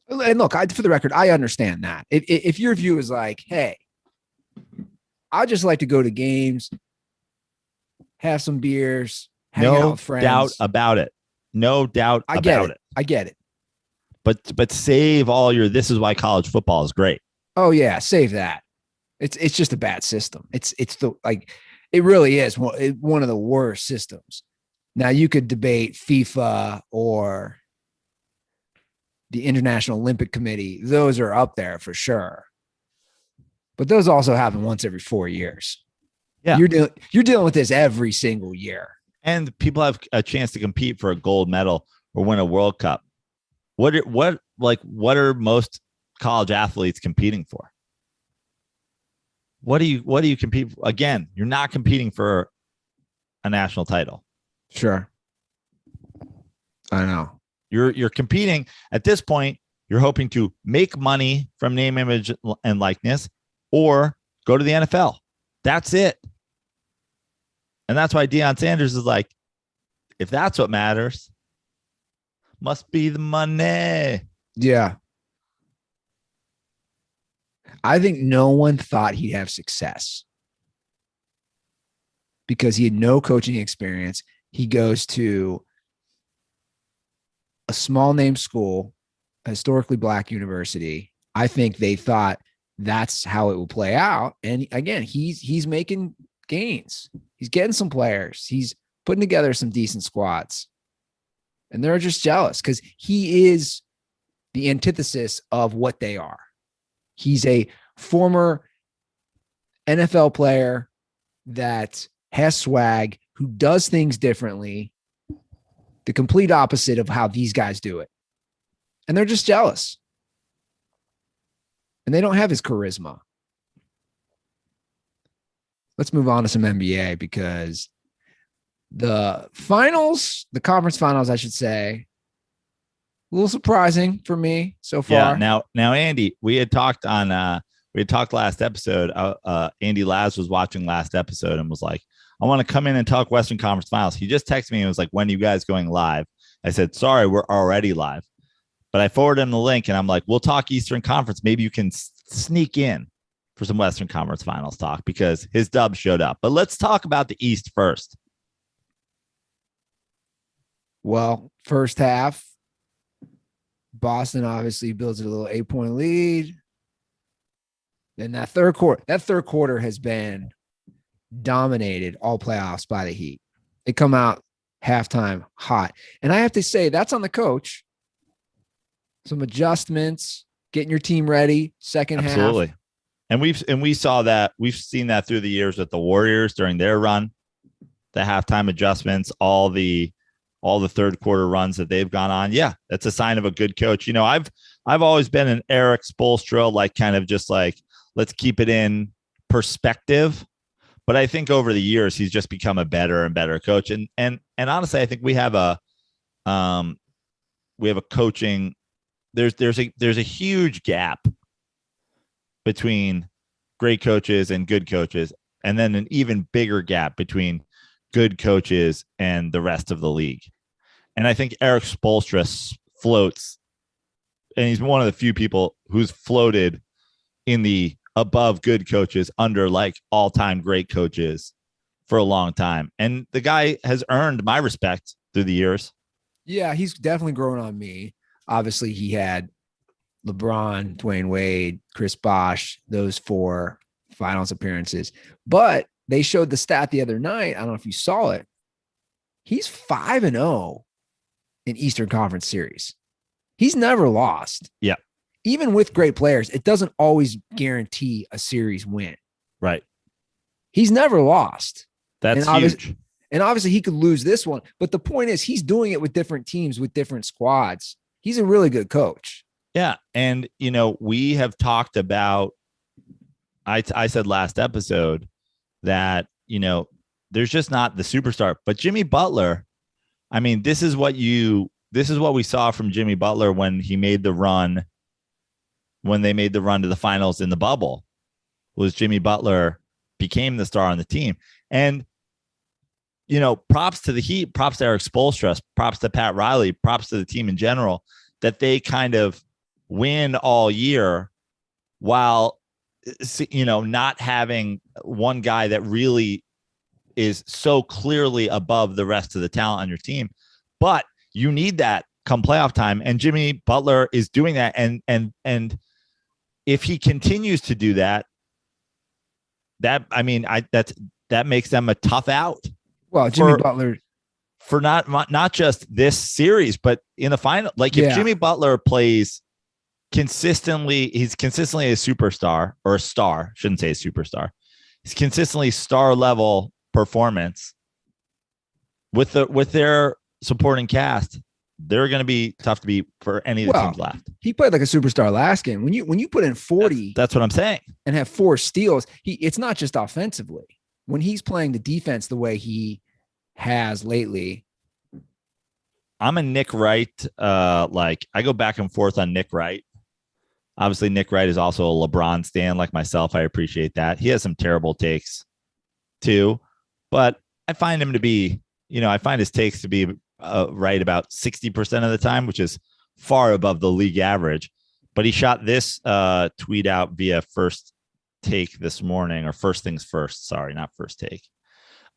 And look, for the record, I understand that. If your view is like, hey, I just like to go to games, have some beers, hang out with friends. No doubt about it. No doubt about it. I get it. But save all your, this is why college football is great. Oh yeah. Save that. It's just a bad system. It really is one of the worst systems. Now you could debate FIFA or the International Olympic Committee. Those are up there for sure. But those also happen once every 4 years. Yeah. You're dealing with this every single year. And people have a chance to compete for a gold medal or win a World Cup. What are most college athletes competing for? What do you compete for? Again, you're not competing for a national title. Sure. I know. You're competing at this point. You're hoping to make money from name, image, and likeness, or go to the NFL. That's it. And that's why Deion Sanders is like, if that's what matters, must be the money. Yeah. I think no one thought he'd have success because he had no coaching experience. He goes to a small name school, a historically Black university. I think they thought that's how it would play out. And again, he's making gains. He's getting some players. He's putting together some decent squads. And they're just jealous because he is the antithesis of what they are. He's a former NFL player that has swag, who does things differently, the complete opposite of how these guys do it. And they're just jealous. And they don't have his charisma. Let's move on to some NBA because the finals, the conference finals, I should say, a little surprising for me so far. Yeah. Now, Andy, we had talked last episode. Andy Lazarus was watching last episode and was like, I want to come in and talk Western Conference Finals. He just texted me and was like, when are you guys going live? I said, sorry, we're already live. But I forwarded him the link and I'm like, we'll talk Eastern Conference. Maybe you can sneak in for some Western Conference Finals talk because his dub showed up. But let's talk about the East first. Well, first half, Boston obviously builds a little 8-point lead. Then that third quarter has been dominated all playoffs by the Heat. They come out halftime hot. And I have to say, that's on the coach. Some adjustments, getting your team ready, second half. Absolutely. And we saw that. We've seen that through the years with the Warriors during their run, the halftime adjustments, all the third quarter runs that they've gone on. Yeah, that's a sign of a good coach. You know, I've always been an Eric Spoelstra, like kind of just like, let's keep it in perspective. But I think over the years, he's just become a better and better coach. And honestly, I think we have a coaching. There's a huge gap between great coaches and good coaches, and then an even bigger gap between good coaches and the rest of the league. And I think Eric Spoelstra floats, and he's one of the few people who's floated in the above good coaches, under like all-time great coaches for a long time. And the guy has earned my respect through the years. Yeah, he's definitely grown on me. Obviously, he had LeBron, Dwayne Wade, Chris Bosh, those 4 finals appearances. But they showed the stat the other night. I don't know if you saw it. He's 5-0 in Eastern Conference series. He's never lost. Yeah. Even with great players, it doesn't always guarantee a series win. Right. He's never lost. That's huge. And obviously he could lose this one. But the point is he's doing it with different teams, with different squads. He's a really good coach. Yeah. And, you know, we have talked about, I said last episode that, you know, there's just not the superstar. But Jimmy Butler, I mean, this is what we saw from Jimmy Butler when he made the run. When they made the run to the finals in the bubble, was Jimmy Butler became the star on the team. And, you know, props to the Heat, props to Eric Spoelstra, props to Pat Riley, props to the team in general, that they kind of win all year while, you know, not having one guy that really is so clearly above the rest of the talent on your team. But you need that come playoff time. And Jimmy Butler is doing that. And if he continues to do that, that makes them a tough out. Well, Jimmy Butler for not just this series, but in the final. Like if Jimmy Butler plays consistently, he's consistently a superstar or a star. Shouldn't say a superstar. He's consistently star level performance with their supporting cast. They're going to be tough to beat for any of the teams left. He played like a superstar last game. When you put in 40, that's what I'm saying, and have 4 steals, it's not just offensively. When he's playing the defense the way he has lately. I'm a Nick Wright. Like I go back and forth on Nick Wright. Obviously, Nick Wright is also a LeBron stan like myself. I appreciate that. He has some terrible takes too, but I find him to be, I find his takes to be right about 60% of the time, which is far above the league average. But he shot this tweet out via First Take this morning, or First Things First. Sorry, not First Take.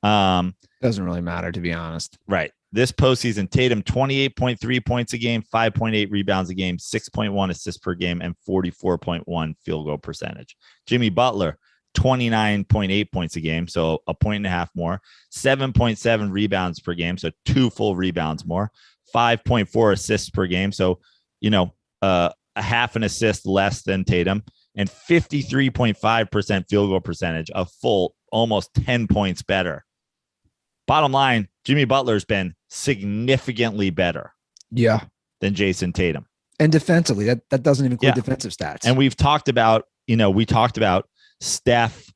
Doesn't really matter, to be honest. Right. This postseason, Tatum 28.3 points a game, 5.8 rebounds a game, 6.1 assists per game, and 44.1 field goal percentage. Jimmy Butler, 29.8 points a game, so a point and a half more, 7.7 rebounds per game, so 2 full rebounds more, 5.4 assists per game, so a half an assist less than Tatum, and 53.5% field goal percentage, a full almost 10 points better. Bottom line, Jimmy Butler's been significantly better than Jason Tatum. And defensively, that doesn't even include defensive stats. And we've talked about, we talked about Steph.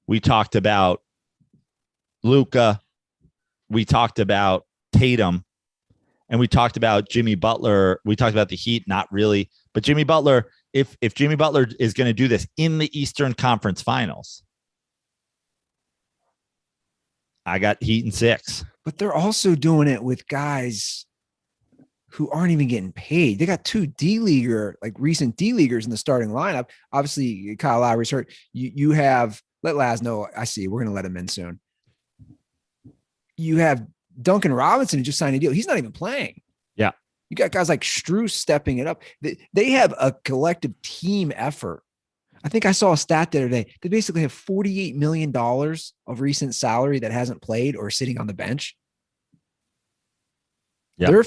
We talked about Luka. We talked about Tatum. And we talked about Jimmy Butler. We talked about the Heat, not really. But Jimmy Butler, if Jimmy Butler is going to do this in the Eastern Conference Finals, I got Heat in 6. But they're also doing it with guys who aren't even getting paid. They got 2 D-leaguer, like recent D-leaguers in the starting lineup. Obviously, Kyle Lowry's hurt. You have, let Laz know, I see, we're going to let him in soon. You have Duncan Robinson who just signed a deal. He's not even playing. Yeah. You got guys like Strus stepping it up. They have a collective team effort. I think I saw a stat the other day. They basically have $48 million of recent salary that hasn't played or sitting on the bench. Yeah. They're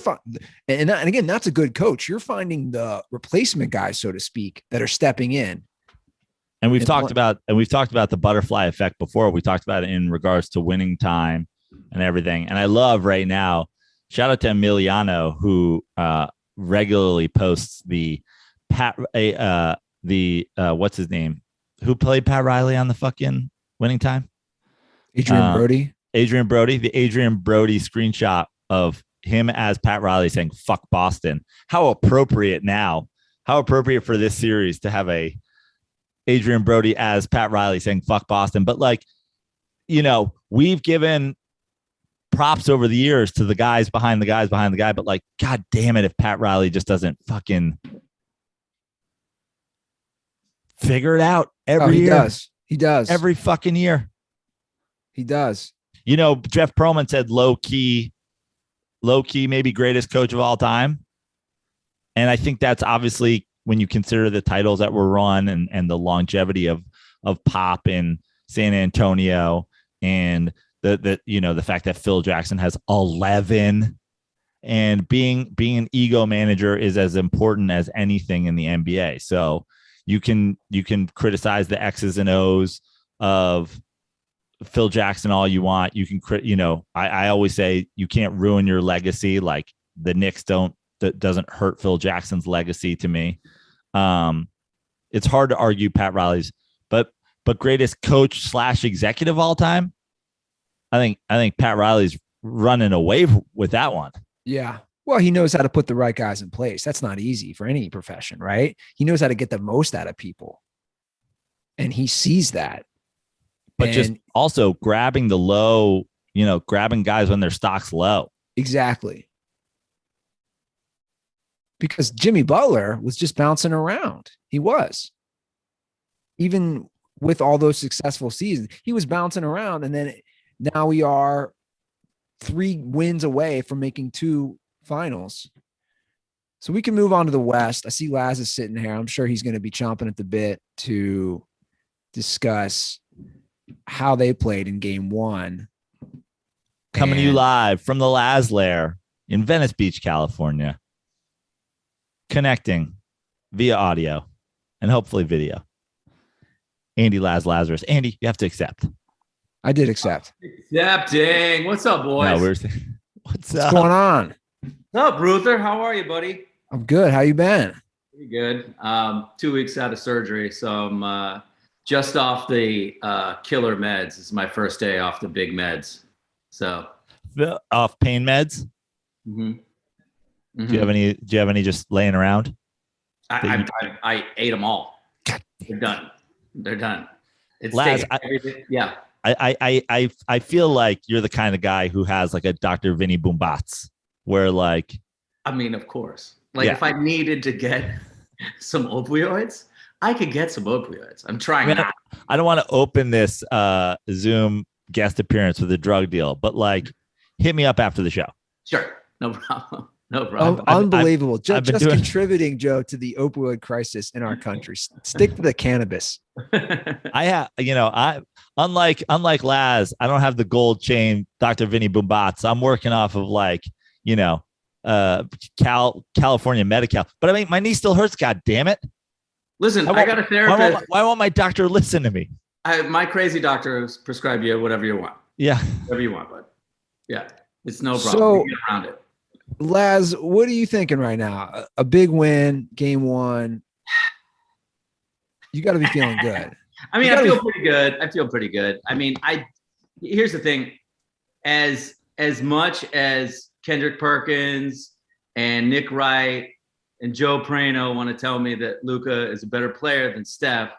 and again, that's a good coach. You're finding the replacement guys, so to speak, that are stepping in. And we've talked about the butterfly effect before. We talked about it in regards to winning time and everything. And I love right now, shout out to Emiliano, who regularly posts the what's his name? Who played Pat Riley on the fucking winning time? Adrian Brody. The Adrian Brody screenshot of him as Pat Riley saying "fuck Boston." How appropriate now? How appropriate for this series to have a Adrian Brody as Pat Riley saying "fuck Boston." But we've given props over the years to the guys behind the guy. But like, God damn it, if Pat Riley just doesn't fucking figure it out every year. He does every fucking year. He does. Jeff Pearlman said low key, maybe greatest coach of all time. And I think that's obviously when you consider the titles that were run and the longevity of Pop in San Antonio and the fact that Phil Jackson has 11, and being an ego manager is as important as anything in the NBA. So you can criticize the X's and O's of Phil Jackson all you want. You can, I always say you can't ruin your legacy. Like the Knicks doesn't hurt Phil Jackson's legacy to me. It's hard to argue Pat Riley's, but greatest coach / executive all time. I think Pat Riley's running away with that one. Yeah. Well, he knows how to put the right guys in place. That's not easy for any profession, right? He knows how to get the most out of people. And he sees that. But just also grabbing the low, grabbing guys when their stock's low. Exactly. Because Jimmy Butler was just bouncing around. He was. Even with all those successful seasons, he was bouncing around. And then now we are 3 wins away from making 2 finals. So we can move on to the West. I see Laz is sitting here. I'm sure he's going to be chomping at the bit to discuss how they played in game 1. Coming to you live from the Laz Lair in Venice Beach, California. Connecting via audio and hopefully video. Andy Lazarus. Andy, you have to accept. I did accept. Accepting. What's up, boys? What's What's going on? What's up, Ruther? How are you, buddy? I'm good. How you been? Pretty good. 2 weeks out of surgery, so I'm just off the killer meds. This is my first day off the big meds. So off pain meds. Mm-hmm. Mm-hmm. Do you have any just laying around? I ate them all. They're done. It's Laz, yeah. I feel like you're the kind of guy who has like a Dr. Vinny Boombats, where like, I mean, of course, like if I needed to get some opioids, I could get some opioids. I'm trying. I don't want to open this Zoom guest appearance with a drug deal, but like, hit me up after the show. Sure, no problem. No problem. Unbelievable. Just contributing, Joe, to the opioid crisis in our country. Stick to the cannabis. Unlike Laz, I don't have the gold chain Dr. Vinny Boombats. I'm working off of like, California Medi-Cal. But I mean, my knee still hurts. God damn it. Listen, I got a therapist. Why won't my doctor listen to me? My crazy doctor prescribe you whatever you want. Yeah. Whatever you want, bud. Yeah. It's no problem. So, We get around it. Laz, what are you thinking right now? A big win, game 1. You got to be feeling good. I mean, I feel pretty good. I mean, here's the thing. As much as Kendrick Perkins and Nick Wright and Joe Prano want to tell me that Luka is a better player than Steph,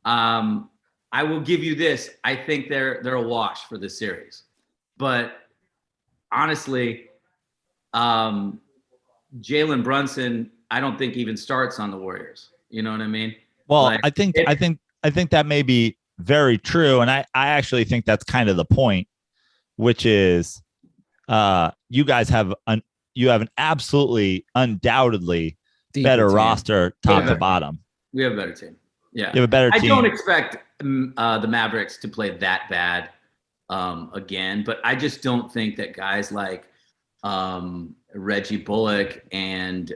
I will give you this. I think they're a wash for this series. But honestly, Jalen Brunson, I don't think even starts on the Warriors. You know what I mean? Well, I think that may be very true, and I actually think that's kind of the point, which is you guys have an absolutely undoubtedly better roster top to bottom. We have a better team. Yeah, you have a better team. I don't expect the Mavericks to play that bad again, but I just don't think that guys like Reggie Bullock and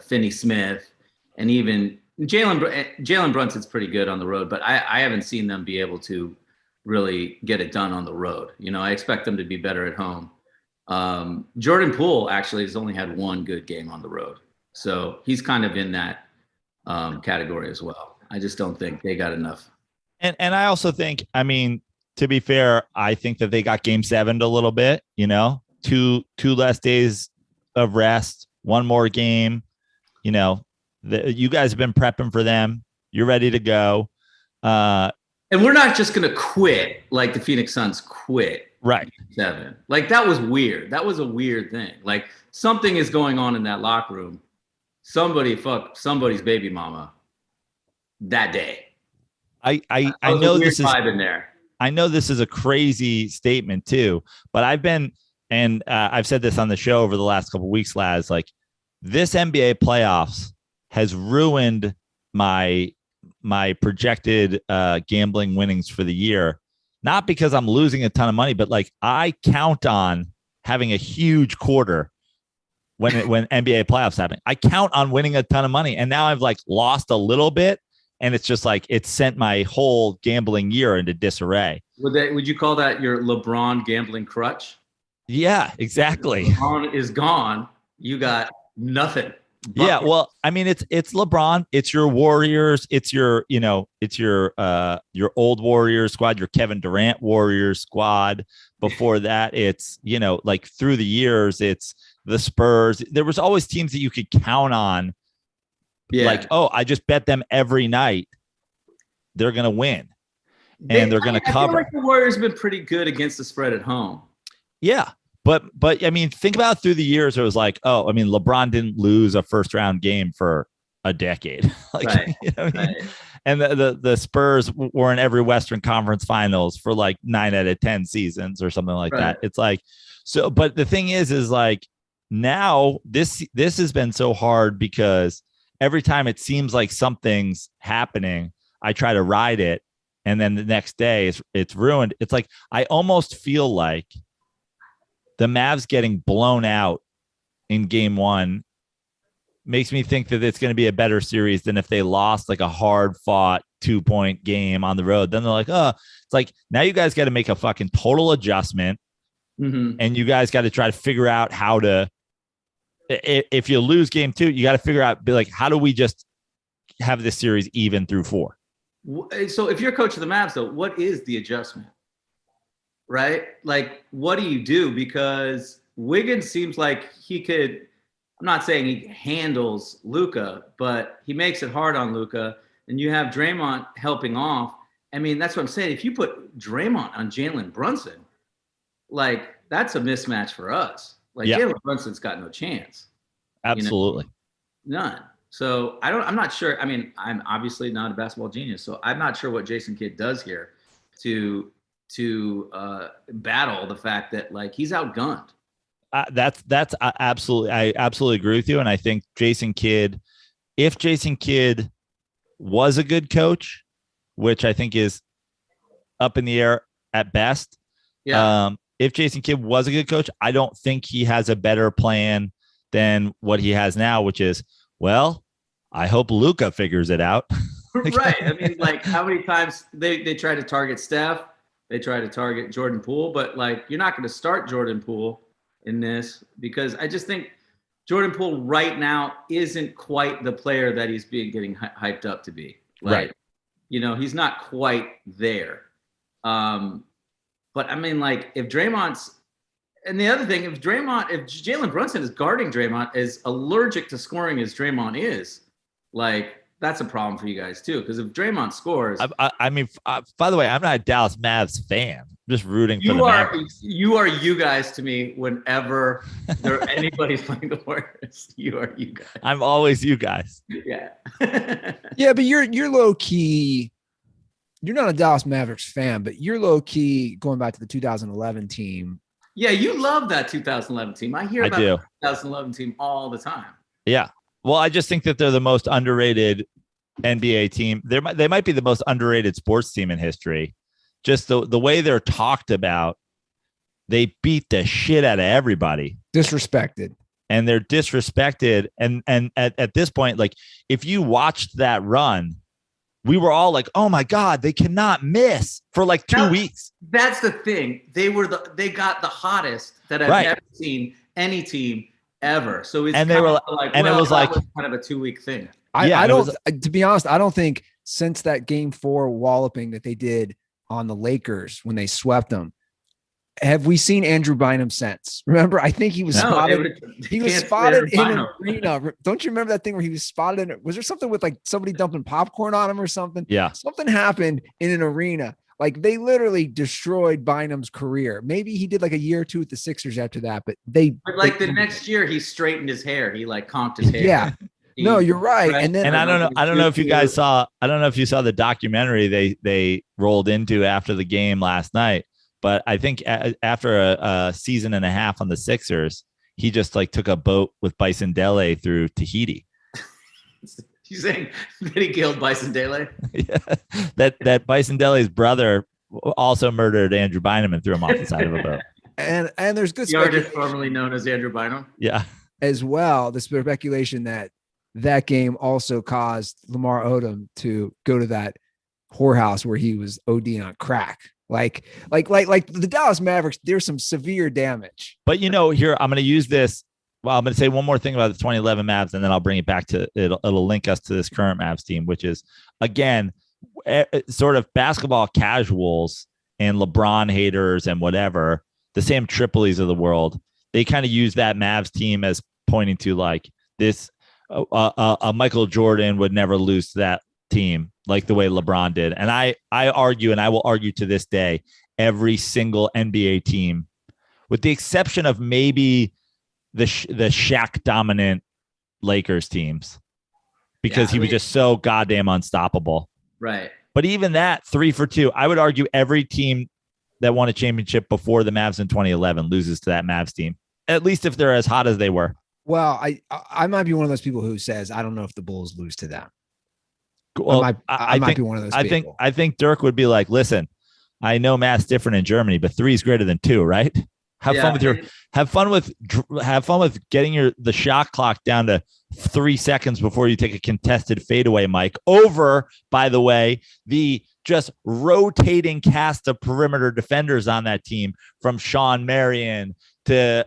Finney Smith and even Jalen Brunson's pretty good on the road, but I haven't seen them be able to really get it done on the road. You know, I expect them to be better at home. Jordan Poole actually has only had one good game on the road, so he's kind of in that category as well. I just don't think they got enough. And I also think, I mean, to be fair, I think that they got game 7 a little bit, you know, two less days of rest, one more game, you know, you guys have been prepping for them. You're ready to go. And we're not just going to quit like the Phoenix Suns quit. Right. 7. Like, that was weird. That was a weird thing. Like, something is going on in that locker room. Somebody fucked somebody's baby mama that day. I know this is vibe in there. I know this is a crazy statement too, but I've been, and I've said this on the show over the last couple of weeks, Laz, like this NBA playoffs has ruined my projected gambling winnings for the year. Not because I'm losing a ton of money, but like I count on having a huge quarter when NBA playoffs happen. I count on winning a ton of money, and now I've like lost a little bit, and it's just like it sent my whole gambling year into disarray. Would you call that your LeBron gambling crutch? Yeah, exactly. LeBron is gone. You got nothing. Yeah, well, I mean, it's LeBron, it's your Warriors, it's your old Warriors squad, your Kevin Durant Warriors squad. Before that, it's, you know, like through the years, it's the Spurs. There was always teams that you could count on. Yeah. Like, oh, I just bet them every night they're going to win and they're going to cover. I feel like the Warriors have been pretty good against the spread at home. Yeah. But I mean, think about through the years, it was like, oh, I mean, LeBron didn't lose a first round game for a decade. Like, right. You know what I mean? And the Spurs were in every Western Conference Finals for like 9 out of 10 seasons or something like that. It's like, so, but the thing is like now this has been so hard because every time it seems like something's happening, I try to ride it. And then the next day it's ruined. It's like, I almost feel like the Mavs getting blown out in game 1 makes me think that it's going to be a better series than if they lost like a hard fought 2-point game on the road. Then they're like, oh, it's like, now you guys got to make a fucking total adjustment. Mm-hmm. And you guys got to try to figure out how to, if you lose game 2, you got to figure out, be like, how do we just have this series even through 4? So if you're coach of the Mavs though, what is the adjustment? Right? Like, what do you do? Because Wiggins seems like he could, I'm not saying he handles Luka, but he makes it hard on Luka. And you have Draymond helping off. I mean, that's what I'm saying. If you put Draymond on Jalen Brunson, like, that's a mismatch for us. Like, yeah. Jalen Brunson's got no chance. Absolutely. You know? None. So I'm not sure. I mean, I'm obviously not a basketball genius, so I'm not sure what Jason Kidd does here to battle the fact that like he's outgunned. That's absolutely, I absolutely agree with you. And I think if Jason Kidd was a good coach, which I think is up in the air at best. Yeah. If Jason Kidd was a good coach, I don't think he has a better plan than what he has now, which is, well, I hope Luka figures it out. Right. I mean, like, how many times they try to target Steph? they try to target Jordan Poole, but like you're not going to start Jordan Poole in this because I just think Jordan Poole right now isn't quite the player that he's getting hyped up to be. Like, right. You know, he's not quite there. But I mean, like if Draymond's, and the other thing, if Jalen Brunson is guarding Draymond, as allergic to scoring as Draymond is, like that's a problem for you guys too. Because if Draymond scores, I mean, by the way, I'm not a Dallas Mavs fan. I'm just rooting for the Mavericks. You are you guys to me whenever anybody's playing the Warriors. You are you guys. I'm always you guys. Yeah. Yeah, but you're low key. You're not a Dallas Mavericks fan, but you're low key going back to the 2011 team. Yeah, you love that 2011 team. I hear about the 2011 team all the time. Yeah. Well, I just think that they're the most underrated NBA team. They might be the most underrated sports team in history. Just the way they're talked about, they beat the shit out of everybody. Disrespected. And they're disrespected. And at this point, like if you watched that run, we were all like, oh my God, they cannot miss for like 2 weeks. That's the thing. They got the hottest that I've ever seen any team ever. So it's it was like kind of a 2 week thing. To be honest, I don't think since that game 4 walloping that they did on the Lakers when they swept them, have we seen Andrew Bynum since? Remember, I think he was spotted. He was spotted in an arena. Don't you remember that thing where he was spotted? Was there something with like somebody dumping popcorn on him or something? Yeah. Something happened in an arena. Like they literally destroyed Bynum's career. Maybe he did like a year or two with the Sixers after that, but the next year he straightened his hair. He like conked his hair. Yeah. No, you're right. And then I don't know if you guys saw. I don't know if you saw the documentary they rolled into after the game last night. But I think after a season and a half on the Sixers, he just like took a boat with Bison Dele through Tahiti. You saying that he killed Bison Dele? Yeah. That Bison Dele's brother also murdered Andrew Bynum and threw him off the side of a boat. And there's good speculation, formerly known as Andrew Bynum. Yeah. As well, the speculation that game also caused Lamar Odom to go to that whorehouse where he was ODing on crack. Like the Dallas Mavericks, there's some severe damage. But here I'm going to use this. Well, I'm going to say one more thing about the 2011 Mavs, and then I'll bring it back to it'll link us to this current Mavs team, which is again sort of basketball casuals and LeBron haters and whatever, the Sam Tripoli's of the world. They kind of use that Mavs team as pointing to like this. Michael Jordan would never lose to that team like the way LeBron did. And I argue, and I will argue to this day, every single NBA team, with the exception of maybe the Shaq dominant Lakers teams, because he was just so goddamn unstoppable. Right. But even that 3 for 2, I would argue every team that won a championship before the Mavs in 2011 loses to that Mavs team, at least if they're as hot as they were. Well, I might be one of those people who says, I don't know if the Bulls lose to them. Well, I might be one of those people. I think Dirk would be like, listen, I know math's different in Germany, but 3 is greater than 2, right? Have fun with getting the shot clock down to 3 seconds before you take a contested fadeaway, Mike. Over, by the way, the just rotating cast of perimeter defenders on that team, from Sean Marion to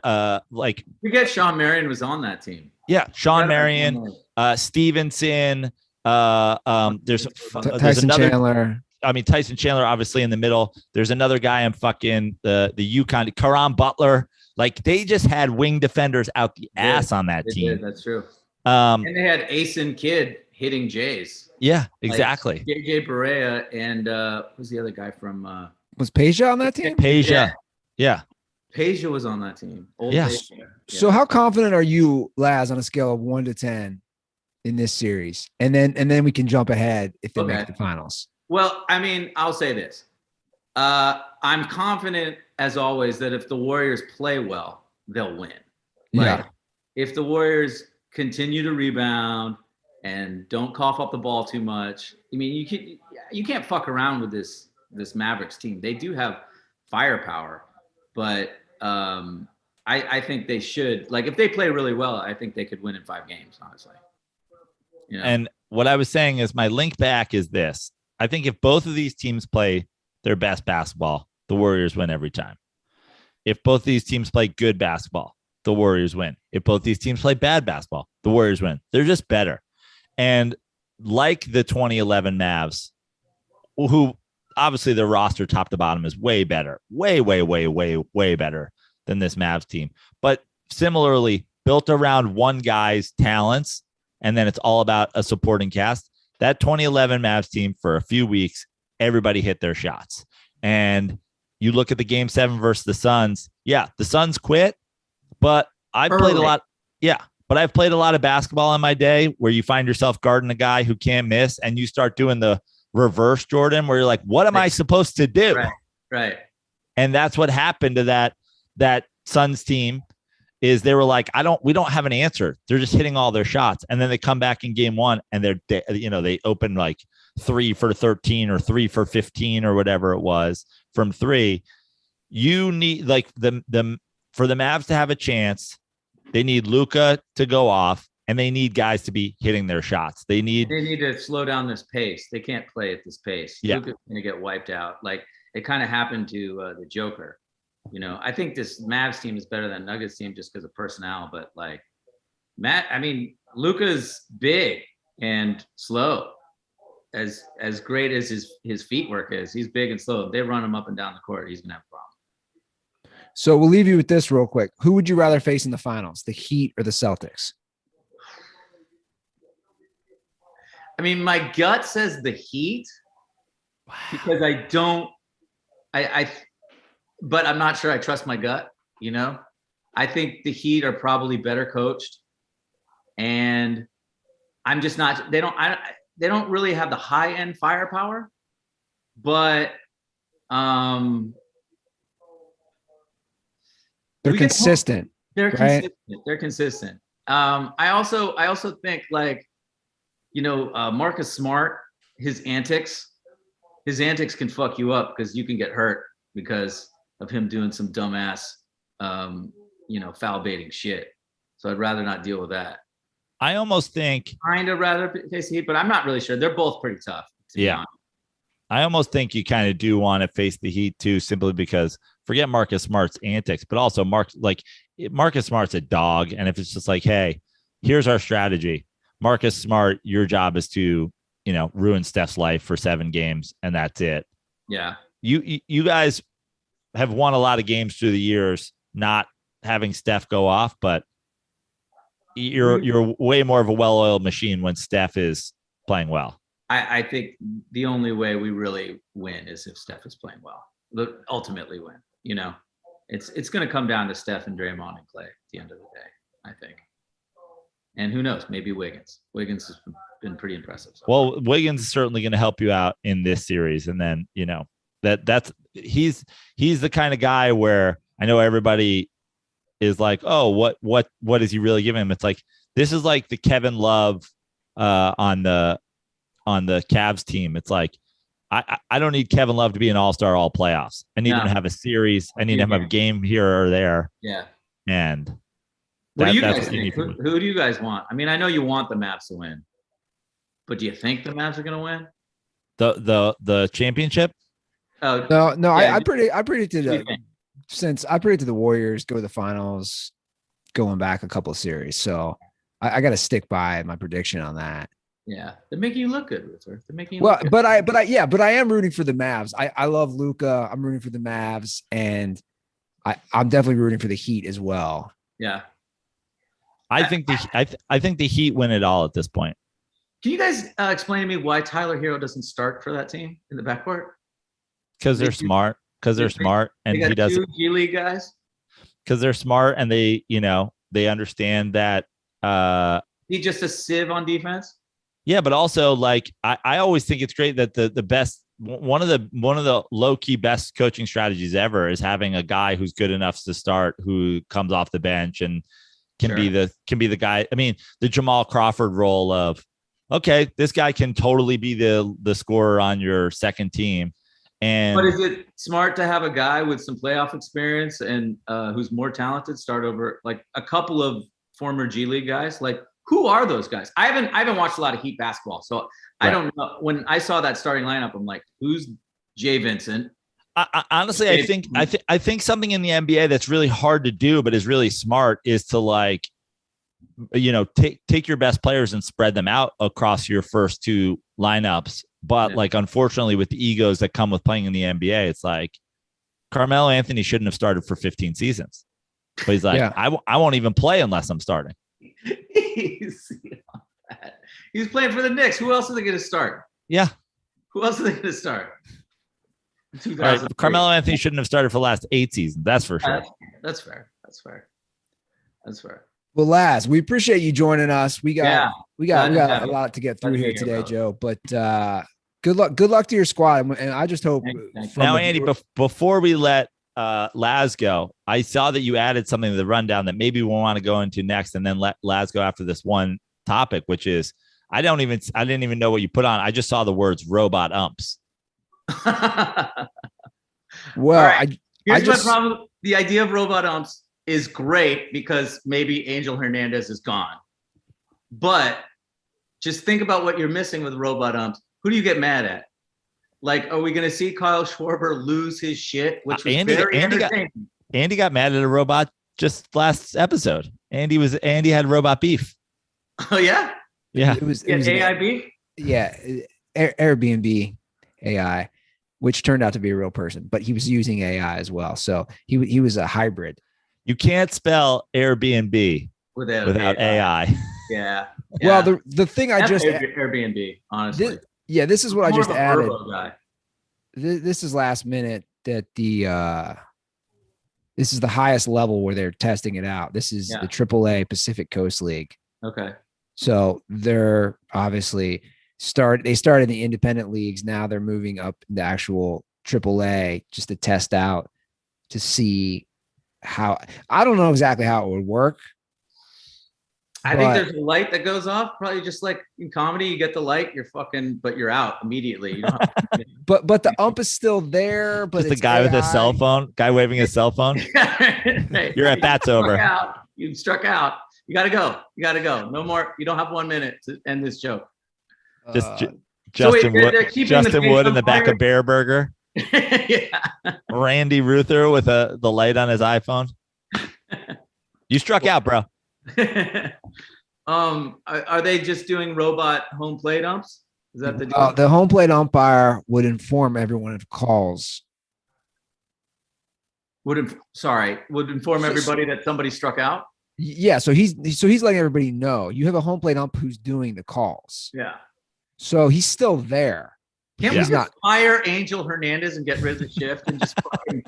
forget Sean Marion was on that team. Yeah, Sean Marion, Stevenson. There's Tyson Chandler. I mean, Tyson Chandler, obviously in the middle. There's another guy in fucking the UConn, Karan Butler. Like they just had wing defenders out the ass on that team. That's true. And they had Asen Kidd hitting Jays. Yeah, exactly. Like JJ Barea and who's the other guy from? Was Peja on that team? Peja. Yeah. Peja was on that team. Yes. Yeah. So how confident are you, Laz, on a scale of 1 to 10 in this series? And then we can jump ahead if they make the finals. Well, I mean, I'll say this. I'm confident, as always, that if the Warriors play well, they'll win. If the Warriors continue to rebound and don't cough up the ball too much, I mean, you can't fuck around with this Mavericks team. They do have firepower, but I think they should. Like, if they play really well, I think they could win in 5 games, honestly. You know? And what I was saying is my link back is this. I think if both of these teams play their best basketball, the Warriors win every time. If both these teams play good basketball, the Warriors win. If both these teams play bad basketball, the Warriors win. They're just better. And like the 2011 Mavs, who obviously their roster top to bottom is way better, way better than this Mavs team. But similarly, built around one guy's talents, and then it's all about a supporting cast. That 2011 Mavs team, for a few weeks, everybody hit their shots. And you look at the game 7 versus the Suns. Yeah, the Suns quit, but I've played a lot. Yeah, but I've played a lot of basketball in my day where you find yourself guarding a guy who can't miss, and you start doing the reverse Jordan, where you're like, what am I supposed to do? Right. And that's what happened to that Suns team. Is they were like, we don't have an answer. They're just hitting all their shots. And then they come back in game 1 and they open like 3 for 13 or 3 for 15 or whatever it was from 3. You need like for the Mavs to have a chance, they need Luka to go off, and they need guys to be hitting their shots. They need to slow down this pace. They can't play at this pace. Yeah. Luka's going to get wiped out. Like it kind of happened to the Joker. I think this Mavs team is better than Nuggets team just because of personnel, but like Luka's big and slow. As great as his feet work is, he's big and slow. If they run him up and down the court, he's gonna have a problem. So we'll leave you with this real quick. Who would you rather face in the finals, the Heat or the Celtics? I mean, my gut says the Heat because but I'm not sure I trust my gut, I think the Heat are probably better coached, and I'm just not, they don't really have the high end firepower, but they're consistent. They're consistent. I also think like, Marcus Smart, his antics can fuck you up because you can get hurt because of him doing some dumbass, foul baiting shit. So I'd rather not deal with that. I almost think kind of rather face the Heat, but I'm not really sure. They're both pretty tough. Yeah. I almost think you kind of do want to face the Heat too, simply because forget Marcus Smart's antics, but also Marcus Smart's a dog. And if it's just like, hey, here's our strategy. Marcus Smart, your job is to, ruin Steph's life for 7 games, and that's it. Yeah. You guys have won a lot of games through the years, not having Steph go off, but you're way more of a well-oiled machine when Steph is playing well. I think the only way we really win is if Steph is playing well. Ultimately win. It's going to come down to Steph and Draymond and Clay at the end of the day, I think. And who knows? Maybe Wiggins. Wiggins has been pretty impressive. So. Well, Wiggins is certainly going to help you out in this series, and then he's the kind of guy where I know everybody is like, oh, what is he really giving him? It's like this is like the Kevin Love on the Cavs team. It's like I don't need Kevin Love to be an all-star all playoffs. I need him to have a series. I need him to have a game here or there. Yeah. And what do you guys think? Who do you guys want? I mean, I know you want the Mavs to win, but do you think the Mavs are going to win? The championship? Oh no. Yeah, I predicted since I predicted the Warriors go to the finals, going back a couple of series. So I got to stick by my prediction on that. Yeah, they're making you look good, Ruther. They're making you look good. But I am rooting for the Mavs. I love Luka. I'm rooting for the Mavs, and I'm definitely rooting for the Heat as well. Yeah. I think the Heat win it all at this point. Can you guys explain to me why Tyler Hero doesn't start for that team in the backcourt? Because they're smart. Because they're smart, and he doesn't. 2 G League guys. Because they're smart, and they understand that. He's just a sieve on defense. Yeah, but also like I always think it's great that the best one of the low key best coaching strategies ever is having a guy who's good enough to start, who comes off the bench and can be the guy. I mean, the Jamal Crawford role of, okay, this guy can totally be the scorer on your second team. But is it smart to have a guy with some playoff experience and who's more talented start over like a couple of former G League guys? Like, who are those guys? I haven't watched a lot of Heat basketball, so I don't know. When I saw that starting lineup, I'm like, who's Jay Vincent? Honestly, I think something in the NBA that's really hard to do, but is really smart, is to like, take your best players and spread them out across your first two lineups. But like, unfortunately, with the egos that come with playing in the NBA, it's like Carmelo Anthony shouldn't have started for 15 seasons. But he's like, I won't even play unless I'm starting. He's playing for the Knicks. Who else are they going to start? Yeah. Who else are they going to start? Right. Carmelo Anthony shouldn't have started for the last 8 seasons. That's for sure. That's fair. Well, Laz, we appreciate you joining us. We got a lot to get through here today, Joe. But good luck to your squad. And I just hope. Now, Andy, before we let Laz go, I saw that you added something to the rundown that maybe we'll want to go into next, and then let Laz go after this one topic, which is I didn't even know what you put on. I just saw the words robot umps. Well, right. Here's my problem. The idea of robot umps is great because maybe Angel Hernandez is gone. But just think about what you're missing with robot umps. Who do you get mad at? Like, are we going to see Kyle Schwarber lose his shit? Which was very entertaining. Andy got mad at a robot just last episode. Andy had robot beef. Oh yeah? Yeah. It was AI beef? Yeah. Airbnb AI, which turned out to be a real person, but he was using AI as well. So he was a hybrid. You can't spell Airbnb without AI. Yeah. Well, the thing I just Airbnb, honestly. This is what I just added. Guy. This is last minute that this is the highest level where they're testing it out. This is the AAA Pacific Coast League. Okay. So they're obviously they started in the independent leagues. Now they're moving up the actual AAA just to test out to see how. I don't know exactly how it would work. I think there's a light that goes off. Probably just like in comedy, you get the light, but you're out immediately. You don't have to, but the ump is still there. But just the guy with his cell phone, guy waving his cell phone. Right. You're at bat's over. You struck out. You got to go. No more. You don't have 1 minute to end this joke. Justin Wood in the back of Bear Burger. Yeah. Randy Ruther with the light on his iPhone. You struck out, bro. Are they just doing robot home plate umps? Is that the home plate umpire would inform everyone of calls. Would inform everybody that somebody struck out? Yeah, so he's letting everybody know. You have a home plate ump who's doing the calls. Yeah. So he's still there. Can't we just fire Angel Hernandez and get rid of the shift and just fucking,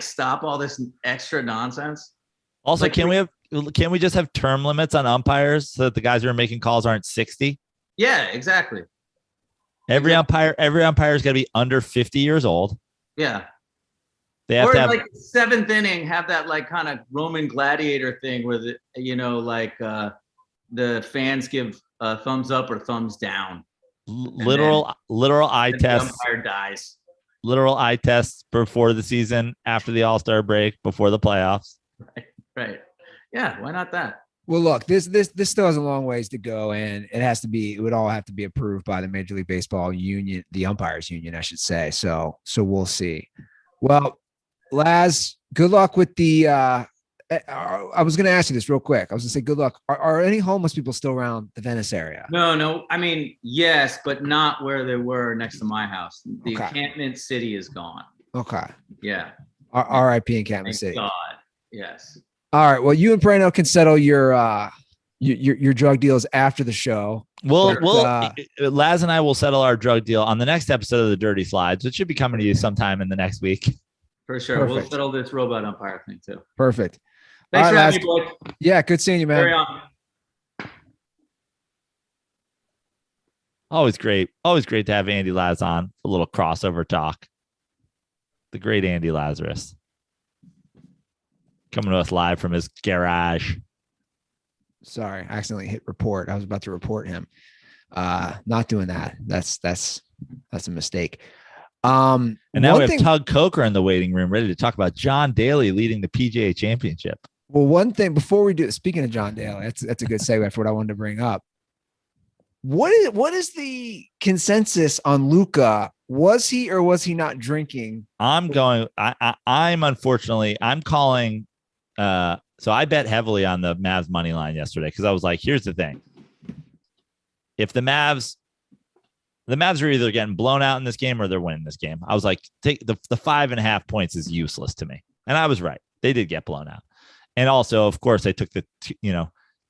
stop all this extra nonsense? Also, can we just have term limits on umpires so that the guys who are making calls aren't 60? Yeah, exactly. Every umpire's got to be under 50 years old. Yeah. They have to have like seventh inning, have that like kind of Roman gladiator thing where the fans give thumbs up or thumbs down. Literal eye tests. The umpire dies. Literal eye tests before the season, after the All-Star break, before the playoffs. Right. Yeah. Why not that? Well, look, this still has a long ways to go, and it would all have to be approved by the Major League Baseball union, the umpires union, I should say. So we'll see. Well, Laz, good luck with the. I was going to ask you this real quick. I was going to say, good luck. Are any homeless people still around the Venice area? No. I mean, yes, but not where they were next to my house. The encampment city is gone. Okay. Yeah. R.I.P. Encampment City. God. Yes. All right. Well, you and Prano can settle your drug deals after the show. Laz and I will settle our drug deal on the next episode of the Dirty Slides, which should be coming to you sometime in the next week. For sure. Perfect. We'll settle this robot umpire thing too. Perfect. Thanks for having me, boys. Yeah, good seeing you, man. Carry on. Always great to have Andy Laz on for a little crossover talk. The great Andy Lazarus. Coming to us live from his garage. Sorry, I accidentally hit report. I was about to report him. Not doing that. That's a mistake. And now we have Tug Coker in the waiting room, ready to talk about John Daly leading the PGA Championship. Well, one thing before we do, speaking of John Daly, that's a good segue for what I wanted to bring up. What is the consensus on Luka Was he or was he not drinking? I'm calling. So I bet heavily on the Mavs money line yesterday because I was like, here's the thing. If the Mavs are either getting blown out in this game or they're winning this game. I was like, take the 5.5 points is useless to me. And I was right. They did get blown out. And also, of course, I took the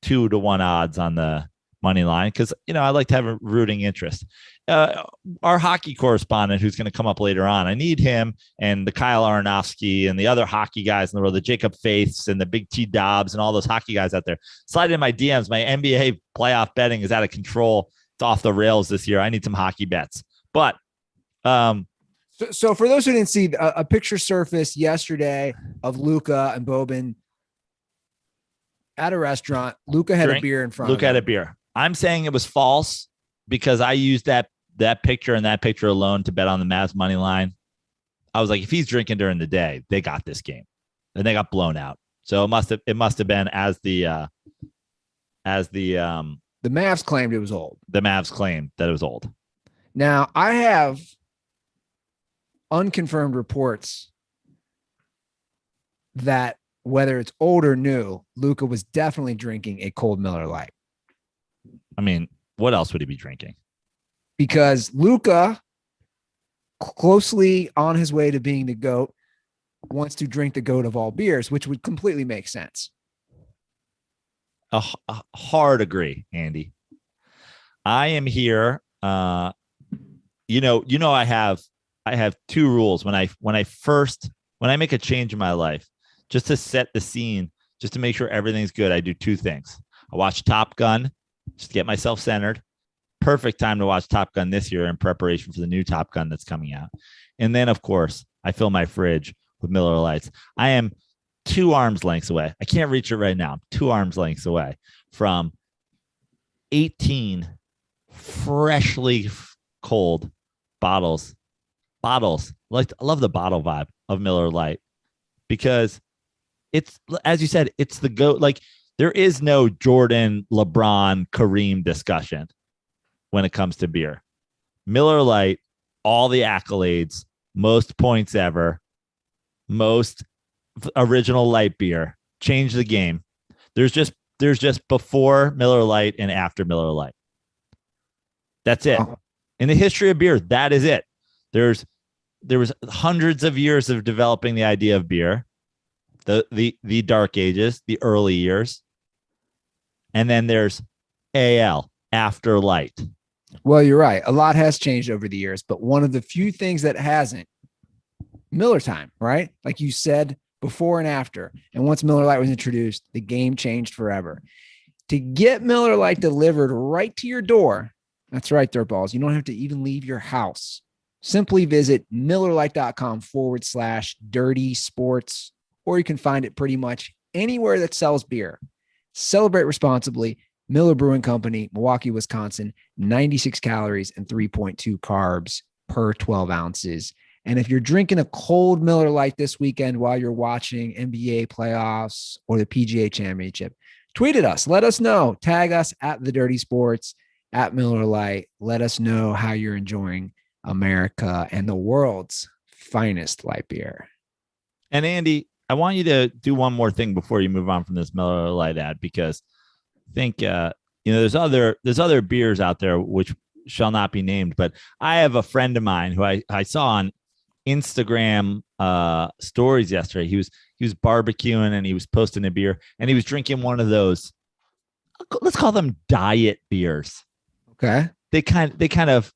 2-1 odds on the money line because, I like to have a rooting interest. Our hockey correspondent, who's going to come up later on, I need him and the Kyle Aronofsky and the other hockey guys in the world, the Jacob Faiths and the Big T Dobbs and all those hockey guys out there. Slide in my DMs. My NBA playoff betting is out of control. It's off the rails this year. I need some hockey bets. But so for those who didn't see, a picture surfaced yesterday of Luka and Boban at a restaurant. Luka had a beer in front of him. Luka had a beer. I'm saying it was false because I used that picture and that picture alone to bet on the Mavs money line. I was like, if he's drinking during the day, they got this game. And they got blown out. So it must have been as the Mavs claimed it was old. The Mavs claimed that it was old. Now, I have unconfirmed reports that whether it's old or new, Luka was definitely drinking a cold Miller Lite. I mean, what else would he be drinking? Because Luka, closely on his way to being the GOAT, wants to drink the GOAT of all beers, which would completely make sense. A hard agree, Andy. I am here. I have two rules when I make a change in my life, just to set the scene, just to make sure everything's good. I do two things. I watch Top Gun, just to get myself centered. Perfect time to watch Top Gun this year in preparation for the new Top Gun that's coming out. And then, of course, I fill my fridge with Miller Lights. I am 2 arms lengths away. I can't reach it right now. I'm 2 arms lengths away from 18 freshly cold bottles. I love the bottle vibe of Miller Lite because it's, as you said, it's the GOAT. Like, there is no Jordan, LeBron, Kareem discussion when it comes to beer. Miller Lite, all the accolades, most points ever, most original light beer, changed the game. There's just before Miller Lite and after Miller Lite. That's it. In the history of beer, that is it. There was hundreds of years of developing the idea of beer, the dark ages, the early years. And then there's AL, after light. Well, you're right. A lot has changed over the years, but one of the few things that hasn't, Miller time, right? Like you said, before and after. And once Miller Lite was introduced, the game changed forever. To get Miller Lite delivered right to your door, that's right, Dirtballs, you don't have to even leave your house. Simply visit MillerLite.com/dirty sports, or you can find it pretty much anywhere that sells beer. Celebrate responsibly. Miller Brewing Company, Milwaukee, Wisconsin, 96 calories and 3.2 carbs per 12 ounces. And if you're drinking a cold Miller Lite this weekend while you're watching NBA playoffs or the PGA Championship, tweet at us. Let us know. Tag us at The Dirty Sports, at Miller Lite. Let us know how you're enjoying America and the world's finest light beer. And Andy, I want you to do one more thing before you move on from this Miller Lite ad, because I think there's other beers out there which shall not be named, but I have a friend of mine who I saw on Instagram stories yesterday. He was barbecuing and he was posting a beer and he was drinking one of those, let's call them diet beers. Okay. They kind of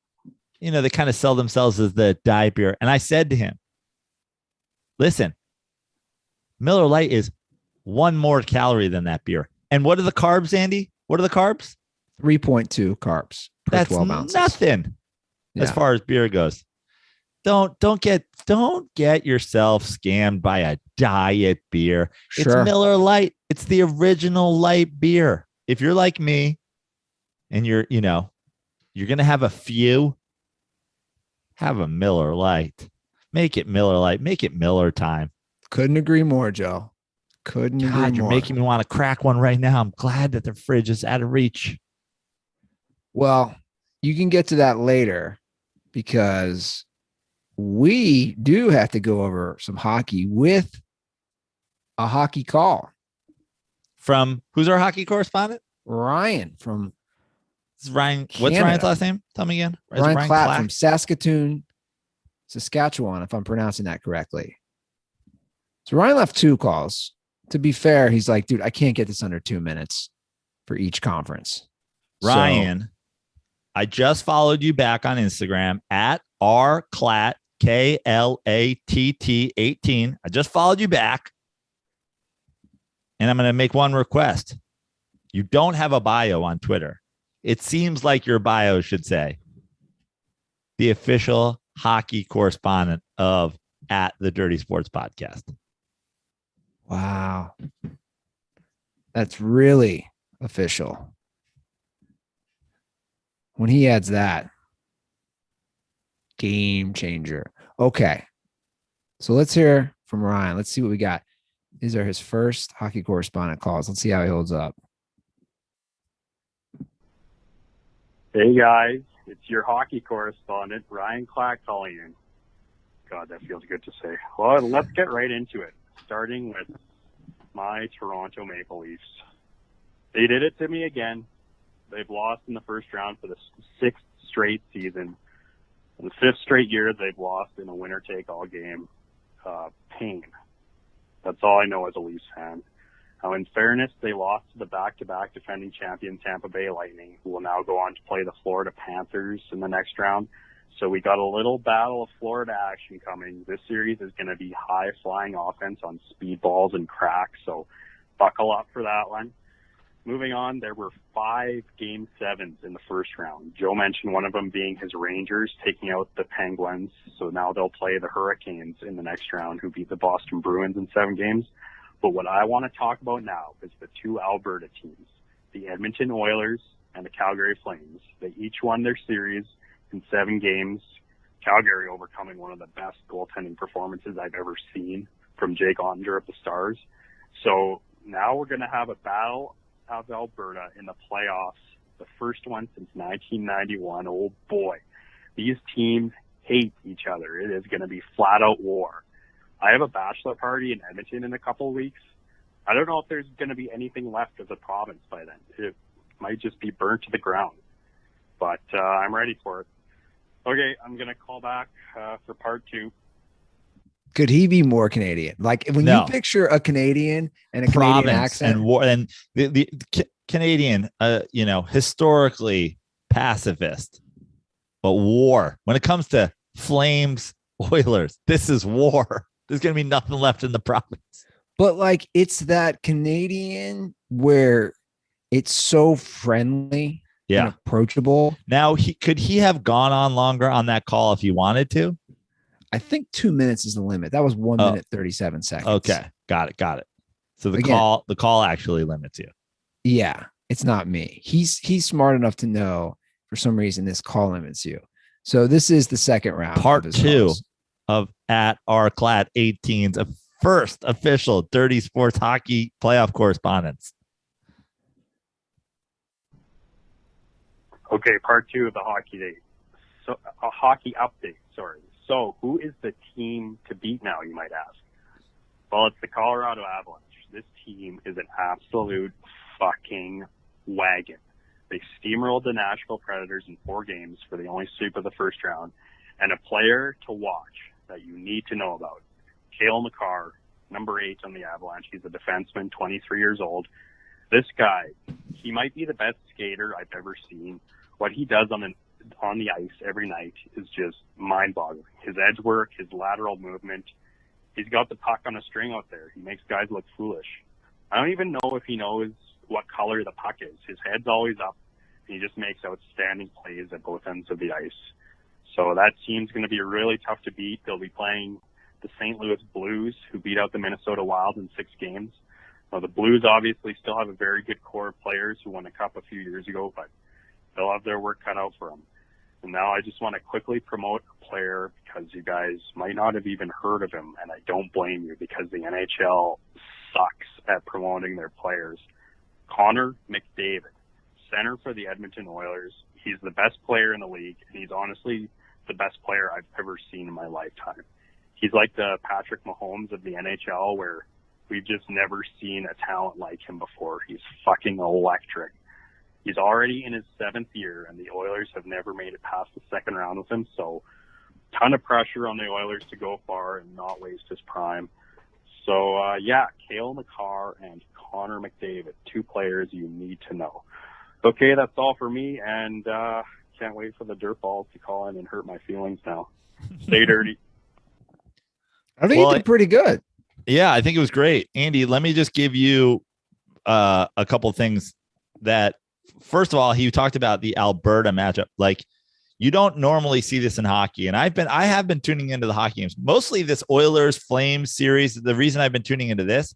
sell themselves as the diet beer. And I said to him, listen, Miller Lite is one more calorie than that beer. And what are the carbs, Andy? What are the carbs? 3.2 carbs per 12 ounces. Nothing as far as beer goes. Don't get yourself scammed by a diet beer. Sure. It's Miller Lite. It's the original light beer. If you're like me and you're going to have a few, have a Miller Lite. Make it Miller Lite. Make it Miller time. Couldn't agree more, Joe. Couldn't agree more. You're making me want to crack one right now. I'm glad that the fridge is out of reach. Well, you can get to that later because we do have to go over some hockey with a hockey call. From who's our hockey correspondent? Ryan from Ryan. Canada. What's Ryan's last name? Tell me again. Ryan Clapp from Saskatoon, Saskatchewan, if I'm pronouncing that correctly. So Ryan left 2 calls. To be fair, he's like, dude, I can't get this under 2 minutes for each conference. Ryan, I just followed you back on Instagram at rclatt, KLATT 18. I just followed you back. And I'm going to make one request. You don't have a bio on Twitter. It seems like your bio should say the official hockey correspondent of at the Dirty Sports Podcast. Wow. That's really official. When he adds that, game changer. Okay. So let's hear from Ryan. Let's see what we got. These are his first hockey correspondent calls. Let's see how he holds up. Hey guys, it's your hockey correspondent, Ryan Clack, calling in. God, that feels good to say. Well, let's get right into it, starting with my Toronto Maple Leafs. They did it to me again. They've lost in the first round for the 6th straight season. And the 5th straight year they've lost in a winner-take-all game. Pain. That's all I know as a Leafs fan. Now, in fairness, they lost to the back-to-back defending champion Tampa Bay Lightning, who will now go on to play the Florida Panthers in the next round. So we got a little battle of Florida action coming. This series is going to be high-flying offense on speedballs and cracks, so buckle up for that one. Moving on, there were 5 Game 7s in the first round. Joe mentioned one of them being his Rangers taking out the Penguins, so now they'll play the Hurricanes in the next round, who beat the Boston Bruins in 7 games. But what I want to talk about now is the 2 Alberta teams, the Edmonton Oilers and the Calgary Flames. They each won their series in 7 games, Calgary overcoming one of the best goaltending performances I've ever seen from Jake Ottinger of the Stars. So now we're going to have a battle of Alberta in the playoffs, the first one since 1991. Oh boy, these teams hate each other. It is going to be flat out war. I have a bachelor party in Edmonton in a couple of weeks. I don't know if there's going to be anything left of the province by then. It might just be burnt to the ground, but I'm ready for it. Okay, I'm going to call back for part 2. Could he be more Canadian? Like when you picture a Canadian and a Canadian accent and war, and the Canadian, historically pacifist, but war. When it comes to Flames, Oilers, this is war. There's going to be nothing left in the province. But like, it's that Canadian where it's so friendly, and approachable. Now, could he have gone on longer on that call if he wanted to? I think 2 minutes is the limit. That was 1 minute 37 seconds. Okay, got it. So the call actually limits you. Yeah, it's not me. He's smart enough to know for some reason this call limits you. So this is the second round. Part 2 of at rclatt 18's first official Dirty Sports Hockey playoff correspondence. Okay, part 2 of the hockey date. So a hockey update, sorry. So who is the team to beat now, you might ask? Well, it's the Colorado Avalanche. This team is an absolute fucking wagon. They steamrolled the Nashville Predators in 4 games for the only sweep of the first round. And a player to watch that you need to know about, Cale Makar, number 8 on the Avalanche. He's a defenseman, 23 years old. This guy, he might be the best skater I've ever seen. What he does on the ice every night is just mind-boggling. His edge work, his lateral movement. He's got the puck on a string out there. He makes guys look foolish. I don't even know if he knows what color the puck is. His head's always up. And he just makes outstanding plays at both ends of the ice. So that team's going to be really tough to beat. They'll be playing the St. Louis Blues, who beat out the Minnesota Wild in 6 games. Now, the Blues obviously still have a very good core of players who won a cup a few years ago, but they'll have their work cut out for them. And now I just want to quickly promote a player because you guys might not have even heard of him, and I don't blame you because the NHL sucks at promoting their players. Connor McDavid, center for the Edmonton Oilers. He's the best player in the league, and he's honestly the best player I've ever seen in my lifetime. He's like the Patrick Mahomes of the NHL, where we've just never seen a talent like him before. He's fucking electric. He's already in his 7th year, and the Oilers have never made it past the second round with him. So, ton of pressure on the Oilers to go far and not waste his prime. So, Cale Makar and Connor McDavid, 2 players you need to know. Okay, that's all for me, and can't wait for the DirtBalls to call in and hurt my feelings now. Stay dirty. I think you did pretty good. Yeah, I think it was great. Andy, let me just give you a couple of things that, first of all, he talked about the Alberta matchup. Like, you don't normally see this in hockey. And I have been tuning into the hockey games, mostly this Oilers Flames series. The reason I've been tuning into this,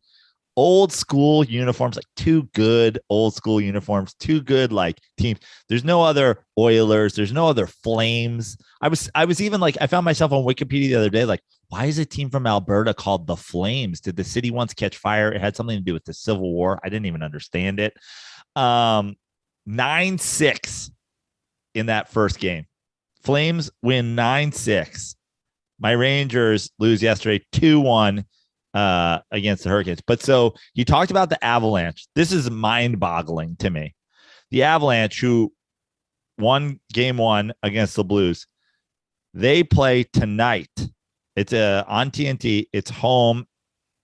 old school uniforms, like 2 good old school uniforms, 2 good like teams. There's no other Oilers. There's no other Flames. I was even like, I found myself on Wikipedia the other day, like, why is a team from Alberta called the Flames? Did the city once catch fire? It had something to do with the Civil War. I didn't even understand it. 9-6 in that first game. Flames win 9-6. My Rangers lose yesterday 2-1 against the Hurricanes. But so he talked about the Avalanche. This is mind-boggling to me. The Avalanche, who won game 1 against the Blues, they play tonight. It's on TNT. It's home.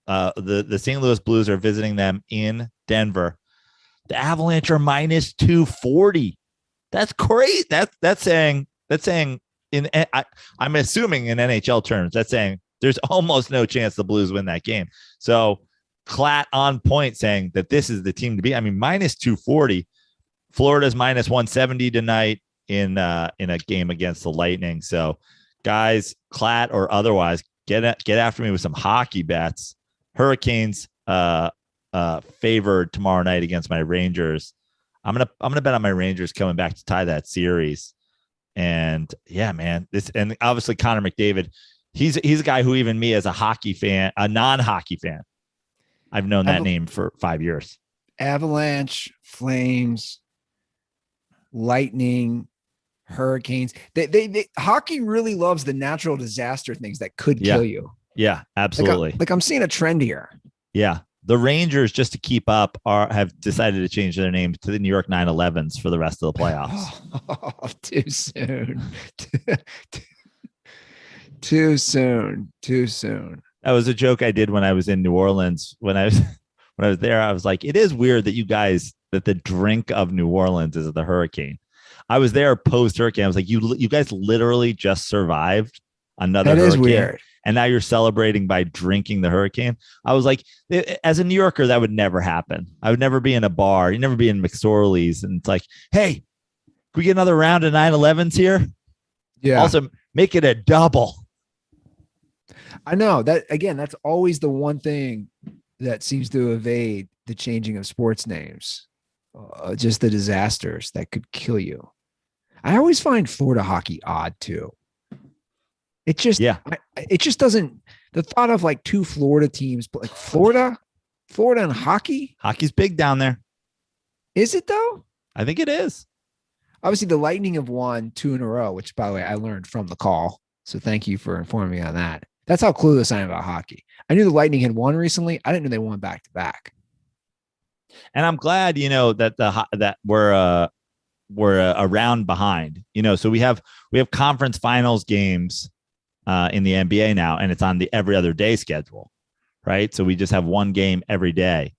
The St. Louis Blues are visiting them in Denver. The Avalanche are minus 240. That's great. That's saying I'm assuming in NHL terms, that's saying there's almost no chance the Blues win that game. So Klatt on point saying that this is the team to be. I mean, minus 240. Florida's minus 170 tonight in a game against the Lightning. So guys, Klatt or otherwise, get after me with some hockey bets. Hurricanes favored tomorrow night against my Rangers. I'm gonna bet on my Rangers coming back to tie that series. And yeah, man, and obviously Connor McDavid, he's a guy who even me as a hockey fan, a non-hockey fan, I've known that name for 5 years. Avalanche, Flames, Lightning, Hurricanes. They hockey really loves the natural disaster things that could kill you. Yeah, absolutely. Like I'm seeing a trend here. Yeah. The Rangers, just to keep up, have decided to change their name to the New York 9/11s for the rest of the playoffs. Oh, too soon. Too soon. That was a joke I did when I was in New Orleans. When I was there, I was like, it is weird that the drink of New Orleans is the hurricane. I was there post-hurricane. I was like, you guys literally just survived another hurricane. That is weird. And now you're celebrating by drinking the hurricane. I was like, as a New Yorker, that would never happen. I would never be in a bar. You'd never be in McSorley's. And it's like, hey, can we get another round of 9/11s here? Yeah. Also, make it a double. I know that, again, that's always the one thing that seems to evade the changing of sports names. Just the disasters that could kill you. I always find Florida hockey odd too. It just, it just doesn't, the thought of like 2 Florida teams, like Florida and hockey. Hockey's big down there. Is it though? I think it is. Obviously the Lightning have won 2 in a row, which by the way, I learned from the call. So thank you for informing me on that. That's how clueless I am about hockey. I knew the Lightning had won recently. I didn't know they won back to back. And I'm glad, that we're a round behind, so we have conference finals games in the NBA now, and it's on the every other day schedule, right? So we just have one game every day.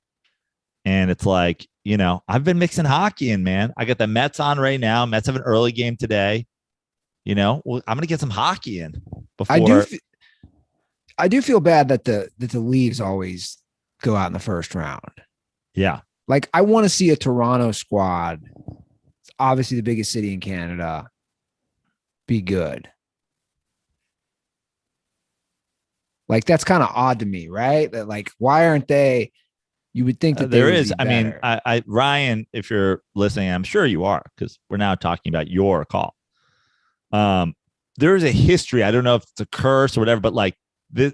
And it's like, I've been mixing hockey in, man. I got the Mets on right now. Mets have an early game today. I'm going to get some hockey in before. I do feel bad that the Leafs always go out in the first round. Yeah. Like I want to see a Toronto squad. It's obviously the biggest city in Canada. Be good. Like that's kind of odd to me, right? That like, why aren't they? You would think that there is. I mean, Ryan, if you're listening, I'm sure you are, because we're now talking about your call. There is a history. I don't know if it's a curse or whatever, but like there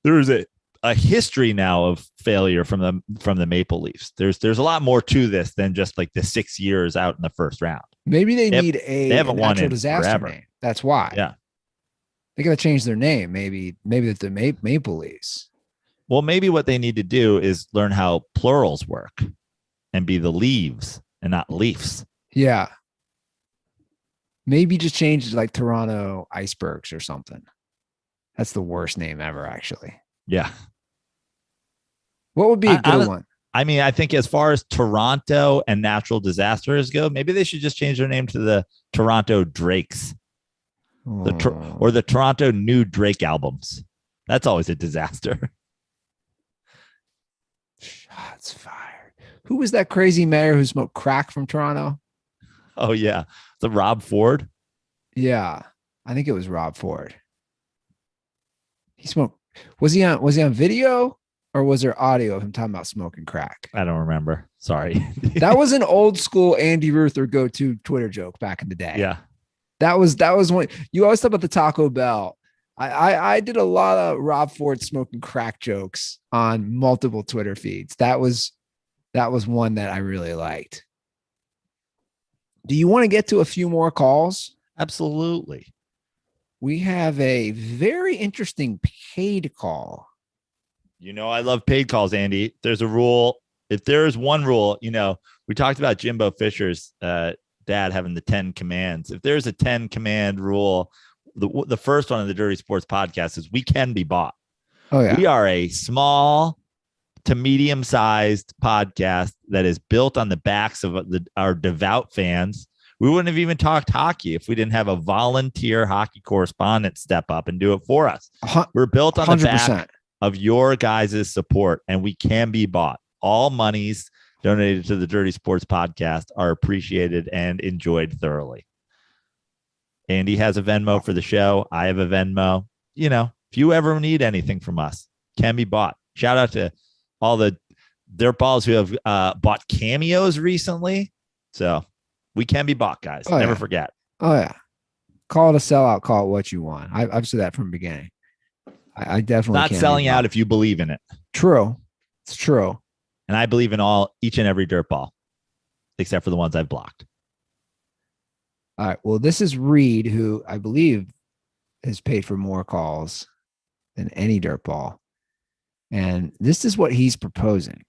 is a history now of failure from the Maple Leafs. There's a lot more to this than just like the 6 years out in the first round. Maybe they They need a haven't won natural in disaster forever. name. That's why. Yeah. They got to change their name. Maybe that the Maple Leafs. Well, maybe what they need to do is learn how plurals work and be the leaves and not leafs. Yeah. Maybe just change it to like Toronto Icebergs or something. That's the worst name ever, actually. Yeah. What would be a good one? I mean, I think as far as Toronto and natural disasters go, maybe they should just change their name to the Toronto Drakes or the Toronto New Drake albums. That's always a disaster. Shots fired. Who was that crazy mayor who smoked crack from Toronto? Oh, yeah. The Rob Ford. Yeah. I think it was Rob Ford. He smoked. Was he on video or was there audio of him talking about smoking crack? I don't remember. Sorry. That was an old school Andy Ruther go-to Twitter joke back in the day. Yeah. That was one. You always talk about the Taco Bell. I did a lot of Rob Ford smoking crack jokes on multiple Twitter feeds. That was one that I really liked. Do you want to get to a few more calls? Absolutely. We have a very interesting paid call. You know, I love paid calls, Andy. There's a rule. If there is one rule, you know, we talked about Jimbo Fisher's dad having the 10 commands. If there's a 10 command rule, the first one of the Dirty Sports podcast is we can be bought. Oh, yeah. We are a small to medium-sized podcast that is built on the backs of our devout fans. We wouldn't have even talked hockey if we didn't have a volunteer hockey correspondent step up and do it for us. We're built on 100%. The back of your guys' support, and we can be bought. All monies donated to the Dirty Sports podcast are appreciated and enjoyed thoroughly. Andy has a Venmo for the show. I have a Venmo. You know, if you ever need anything from us, can be bought. Shout out to all the DirtBalls who have bought cameos recently. So we can be bought, guys. Never forget. Oh, yeah. Call it a sellout. Call it what you want. I've said that from the beginning. I definitely not selling out if you believe in it. True. It's true. And I believe in each and every DirtBall, except for the ones I've blocked. All right. Well, this is Reed, who I believe has paid for more calls than any DirtBall. And this is what he's proposing.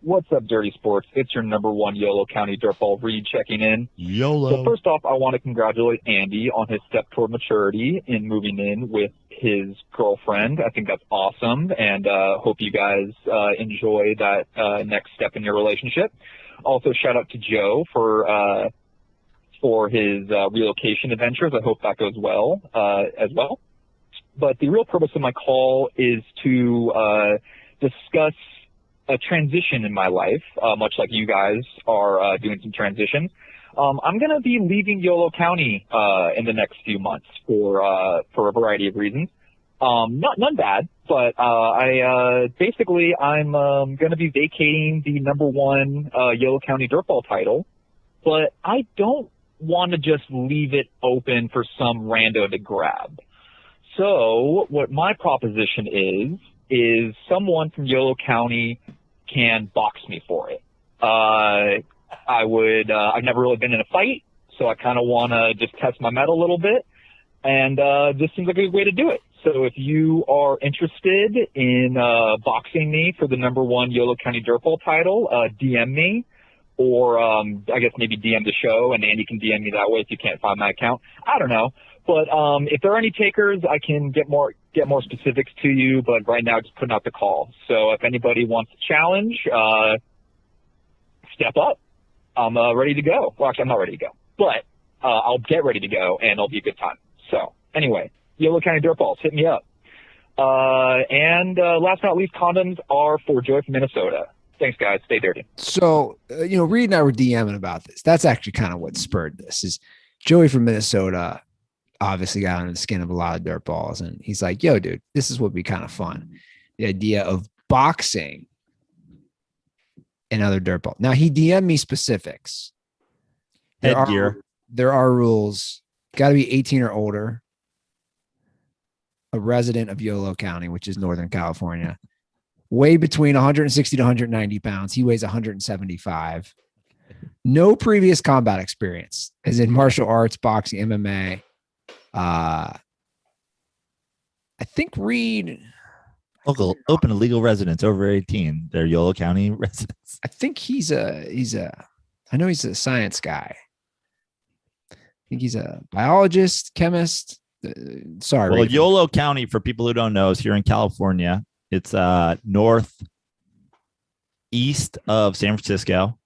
What's up, Dirty Sports? It's your number one YOLO County DirtBall Reed checking in. YOLO. So first off, I want to congratulate Andy on his step toward maturity in moving in with his girlfriend. I think that's awesome, and hope you guys enjoy that next step in your relationship. Also, shout out to Joe for his relocation adventures. I hope that goes well as well. But the real purpose of my call is to discuss a transition in my life, much like you guys are doing some transition. I'm going to be leaving YOLO County in the next few months for a variety of reasons. None bad, but I'm going to be vacating the number one YOLO County DirtBall title, but I don't want to just leave it open for some rando to grab. So what my proposition is someone from YOLO County can box me for it. I've never really been in a fight, so I kind of want to just test my mettle a little bit, and this seems like a good way to do it. So if you are interested in boxing me for the number one YOLO County DirtBall title, DM me, or I guess maybe DM the show, and Andy can DM me that way if you can't find my account. I don't know. But if there are any takers, I can get more specifics to you. But right now, just putting out the call. So if anybody wants to challenge, step up. I'm ready to go. Well, actually, I'm not ready to go, but I'll get ready to go, and it'll be a good time. So anyway, YOLO County DirtBalls, hit me up. And last but not least, condoms are for Joy from Minnesota. Thanks, guys. Stay dirty. So, Reed and I were DMing about this. That's actually kind of what spurred this. Is Joey from Minnesota obviously got under the skin of a lot of DirtBalls, and he's like, yo, dude, this is what would be kind of fun. The idea of boxing another DirtBall. Now, he DM'd me specifics. Headgear. There are rules. Got to be 18 or older. A resident of YOLO County, which is Northern California. weigh between 160 to 190 pounds. He weighs 175. No previous combat experience, as in martial arts, boxing, MMA. I think Reed. Local open to legal residents over 18. They're Yolo County residents. I think I know he's a science guy. I think he's a biologist, chemist. Sorry. Well, Raven. Yolo County, for people who don't know, is here in California. It's northeast of San Francisco.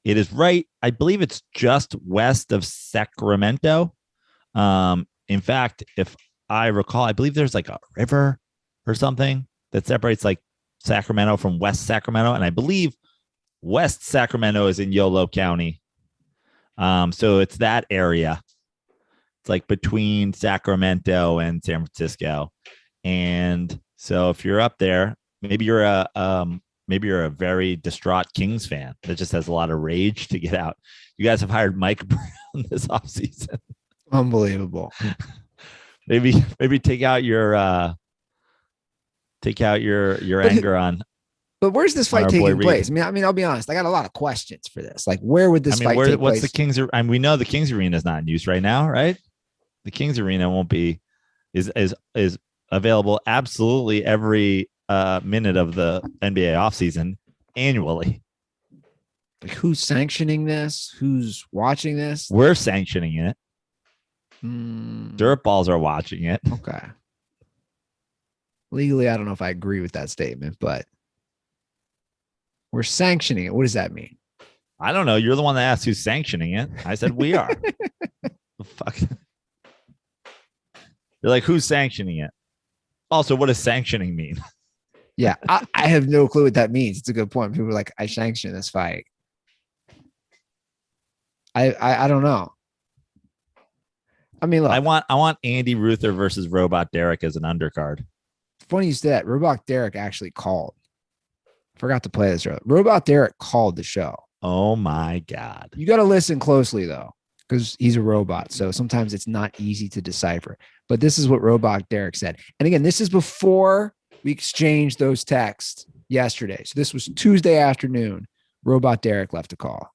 It is right. I believe it's just west of Sacramento. In fact, if I recall, I believe there's like a river or something that separates like Sacramento from West Sacramento. And I believe West Sacramento is in Yolo County. So it's that area. It's like between Sacramento and San Francisco. And so if you're up there, maybe you're a very distraught Kings fan that just has a lot of rage to get out. You guys have hired Mike Brown this offseason. Unbelievable. Maybe take out your anger on. But where's this fight taking place? I mean, I'll be honest. I got a lot of questions for this. Like, where would this fight take place? What's the Kings? I mean, we know the Kings Arena is not in use right now, right? The Kings Arena won't be is available absolutely every minute of the NBA offseason annually. Like, who's sanctioning this? Who's watching this? We're sanctioning it. DirtBalls are watching it. Okay. Legally, I don't know if I agree with that statement, but we're sanctioning it. What does that mean? I don't know. You're the one that asked who's sanctioning it. I said we are. Fuck. You're like, who's sanctioning it? Also, what does sanctioning mean? Yeah, I have no clue what that means. It's a good point. People are like, I sanction this fight. I don't know. I mean, look, I want Andy Ruther versus Robot Derek as an undercard. Funny you said that. Robot Derek actually called. Forgot to play this earlier. Robot Derek called the show. Oh my God. You got to listen closely though, because he's a robot. So sometimes it's not easy to decipher. But this is what Robot Derek said. And again, this is before we exchanged those texts yesterday. So this was Tuesday afternoon. Robot Derek left a call.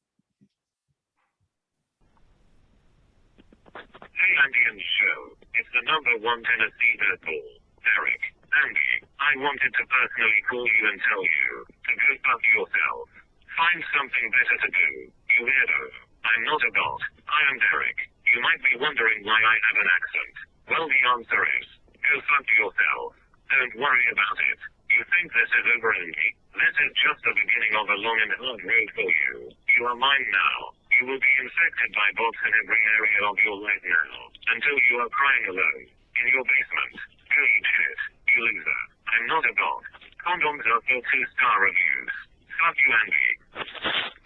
Hey, Andy and the show. It's the number one Tennessee DirtBall, Derek. Andy, I wanted to personally call you and tell you to go fuck yourself. Find something better to do, you weirdo. I'm not a bot. I am Derek. You might be wondering why I have an accent. Well, the answer is, go fuck yourself. Don't worry about it. You think this is over, Andy? This is just the beginning of a long and hard road for you. You are mine now. You will be infected by bots in every area of your life now, until you are crying alone, in your basement. Go eat shit, you loser. I'm not a bot. Condoms are for 2-star reviews. Fuck you, Andy.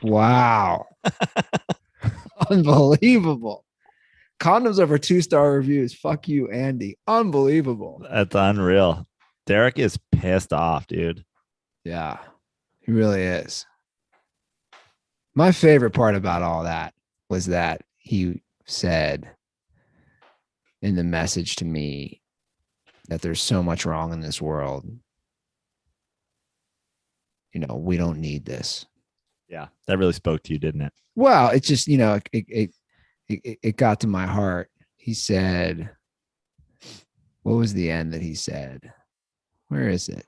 Wow. Unbelievable. Condoms over 2-star reviews. Fuck you, Andy. Unbelievable. That's unreal. Derek is pissed off, dude. Yeah, he really is. My favorite part about all that was that he said in the message to me that there's so much wrong in this world. You know, we don't need this. Yeah, that really spoke to you, didn't it? Well, it's just, you know, it got to my heart. He said, what was the end that he said? Where is it?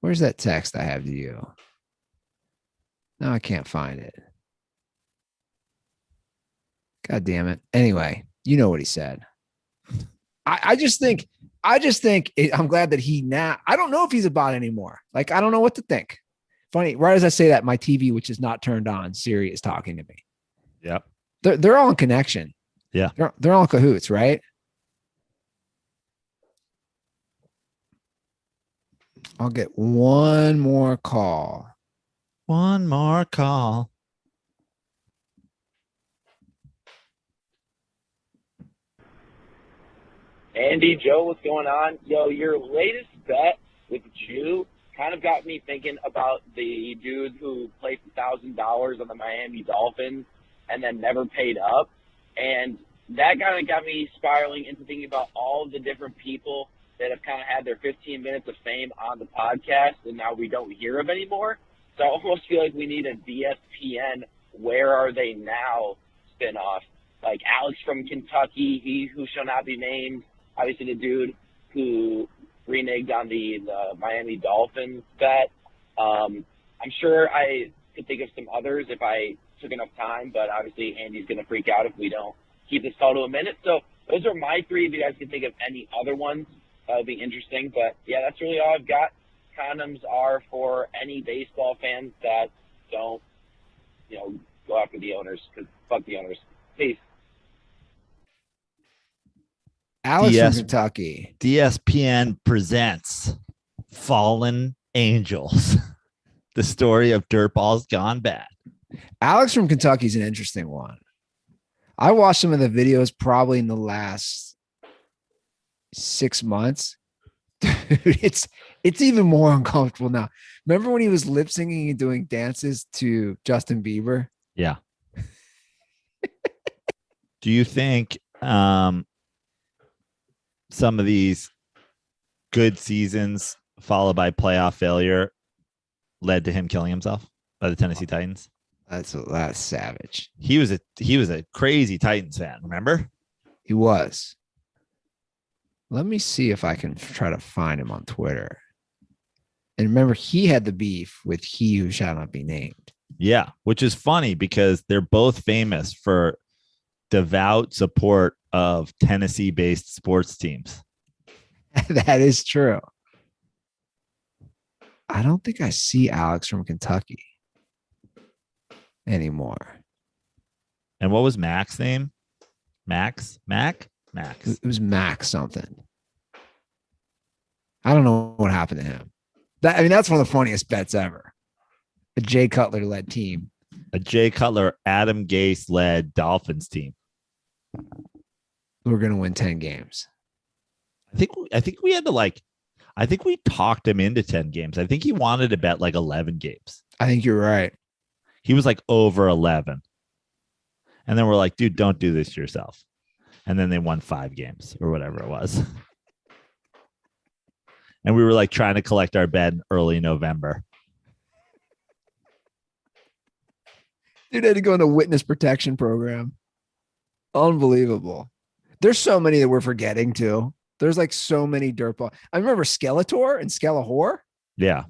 Where's that text I have to you? No, I can't find it. God damn it. Anyway, you know what he said. I just think I'm glad that I don't know if he's a bot anymore. Like, I don't know what to think. Funny, right as I say that, my TV, which is not turned on, Siri is talking to me. Yep. They're all in connection. Yeah. They're all in cahoots, right? I'll get one more call. One more call. Andy, Joe, what's going on? Yo, your latest bet with Jew kind of got me thinking about the dude who placed $1,000 on the Miami Dolphins and then never paid up. And that kind of got me spiraling into thinking about all the different people that have kind of had their 15 minutes of fame on the podcast and now we don't hear of anymore. So I almost feel like we need a DSPN Where Are They Now spinoff. Like Alex from Kentucky, he who shall not be named, obviously the dude who reneged on the Miami Dolphins bet. I'm sure I could think of some others if I took enough time, but obviously Andy's going to freak out if we don't keep this call to a minute. So those are my three. If you guys can think of any other ones, that would be interesting. But, yeah, that's really all I've got. Condoms are for any baseball fans that don't, go after the owners, because fuck the owners. Peace. Alex from Kentucky. DSPN presents Fallen Angels, the story of Dirtball's gone bad. Alex from Kentucky is an interesting one. I watched some of the videos probably in the last 6 months. Dude, it's even more uncomfortable now. Remember when he was lip syncing and doing dances to Justin Bieber? Yeah. Do you think some of these good seasons followed by playoff failure led to him killing himself by the Tennessee Titans? That's savage. He was a crazy Titans fan, remember? He was. Let me see if I can try to find him on Twitter. And remember, he had the beef with He Who Shall Not Be Named. Yeah, which is funny because they're both famous for devout support of Tennessee-based sports teams. That is true. I don't think I see Alex from Kentucky anymore. And what was Mac's name? Max? It was Max something. I don't know what happened to him. That's one of the funniest bets ever. A Jay Cutler led team. A Jay Cutler, Adam Gase led Dolphins team. We're going to win 10 games. I think we had to I think we talked him into 10 games. I think he wanted to bet 11 games. I think you're right. He was over 11. And then we're like, dude, don't do this to yourself. And then they won 5 games or whatever it was. And we were trying to collect our bet in early November. Dude had to go into witness protection program. Unbelievable. There's so many that we're forgetting too. There's so many dirtball. I remember Skeletor and Skelehor. Yeah.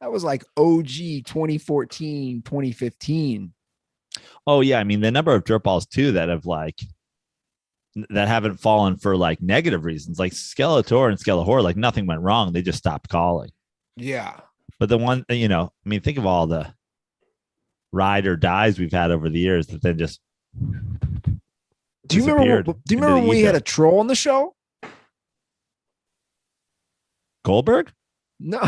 That was OG 2014, 2015. Oh yeah. I mean, the number of dirtballs too that have that haven't fallen for negative reasons, like Skeletor and Skelehor, nothing went wrong. They just stopped calling. Yeah. But the one, think of all the ride or dies we've had over the years that then just Do you remember when we had a troll on the show? Goldberg? No.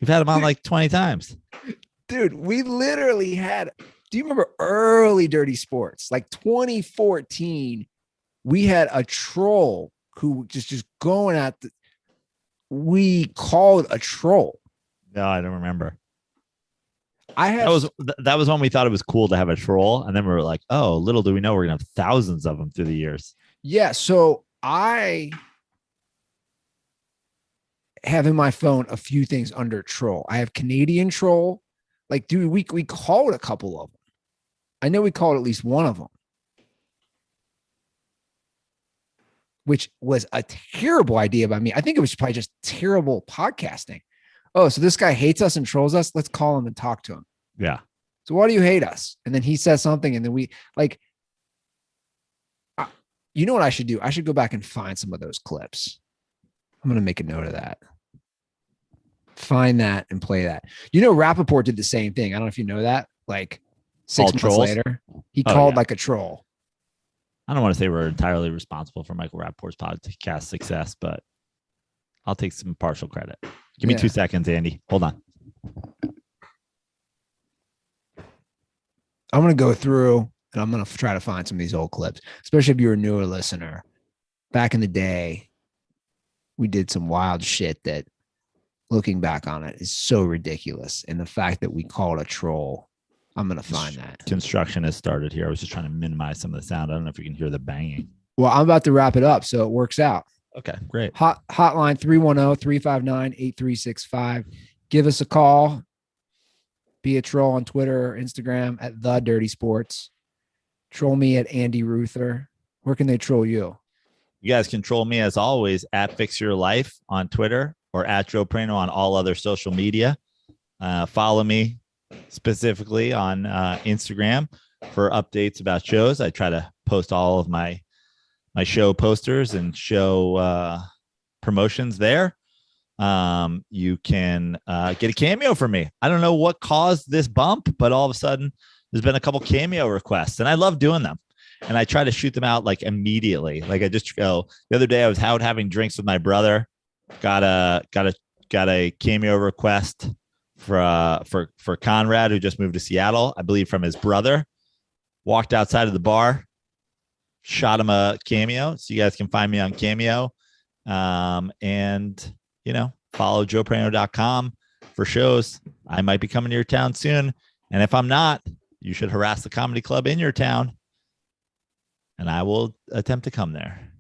We've had him on 20 times. Dude, we literally had. Do you remember early Dirty Sports? 2014, we had a troll who just going at we called a troll. No, I don't remember. That was when we thought it was cool to have a troll. And then we were like, oh, little do we know we're going to have thousands of them through the years. Yeah. So I have in my phone a few things under troll. I have Canadian troll. Dude, we called a couple of them. I know we called at least one of them, which was a terrible idea by me. I think it was probably just terrible podcasting. Oh, so this guy hates us and trolls us. Let's call him and talk to him. Yeah. So why do you hate us? And then he says something, and then we you know what I should do? I should go back and find some of those clips. I'm going to make a note of that. Find that and play that. Rappaport did the same thing. I don't know if you know that. 6 months later, he called a troll. I don't want to say we're entirely responsible for Michael Rappaport's podcast success, but I'll take some partial credit. Give me 2 seconds, Andy. Hold on. I'm going to go through and I'm going to try to find some of these old clips, especially if you're a newer listener. Back in the day, we did some wild shit that, looking back on it, is so ridiculous. And the fact that we called a troll, I'm going to find that. Construction has started here. I was just trying to minimize some of the sound. I don't know if you can hear the banging. Well, I'm about to wrap it up, so it works out. Okay, great. Hotline 310-359-8365. Give us a call. Be a troll on Twitter or Instagram at The Dirty Sports. Troll me at Andy Ruther. Where can they troll you? You guys can troll me as always at Fix Your Life on Twitter or at Joe Prano on all other social media. Follow me specifically on Instagram for updates about shows. I try to post all of my show posters and show promotions there. You can get a cameo from me. I don't know what caused this bump, but all of a sudden there's been a couple cameo requests and I love doing them. And I try to shoot them out like immediately. Like I just go the other day I was out having drinks with my brother, got a cameo request for Conrad, who just moved to Seattle, I believe from his brother. Walked outside of the bar, shot him a cameo. So you guys can find me on Cameo. And follow joeprano.com for shows. I might be coming to your town soon. And if I'm not, you should harass the comedy club in your town. And I will attempt to come there.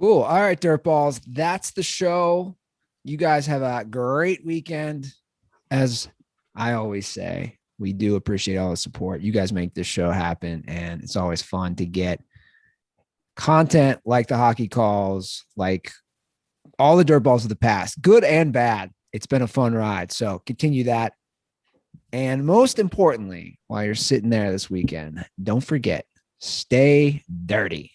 Cool. All right, Dirtballs. That's the show. You guys have a great weekend. As I always say, we do appreciate all the support. You guys make this show happen, and it's always fun to get content like the hockey calls, like all the Dirtballs of the past, good and bad. It's been a fun ride. So continue that. And most importantly, while you're sitting there this weekend, don't forget, stay dirty.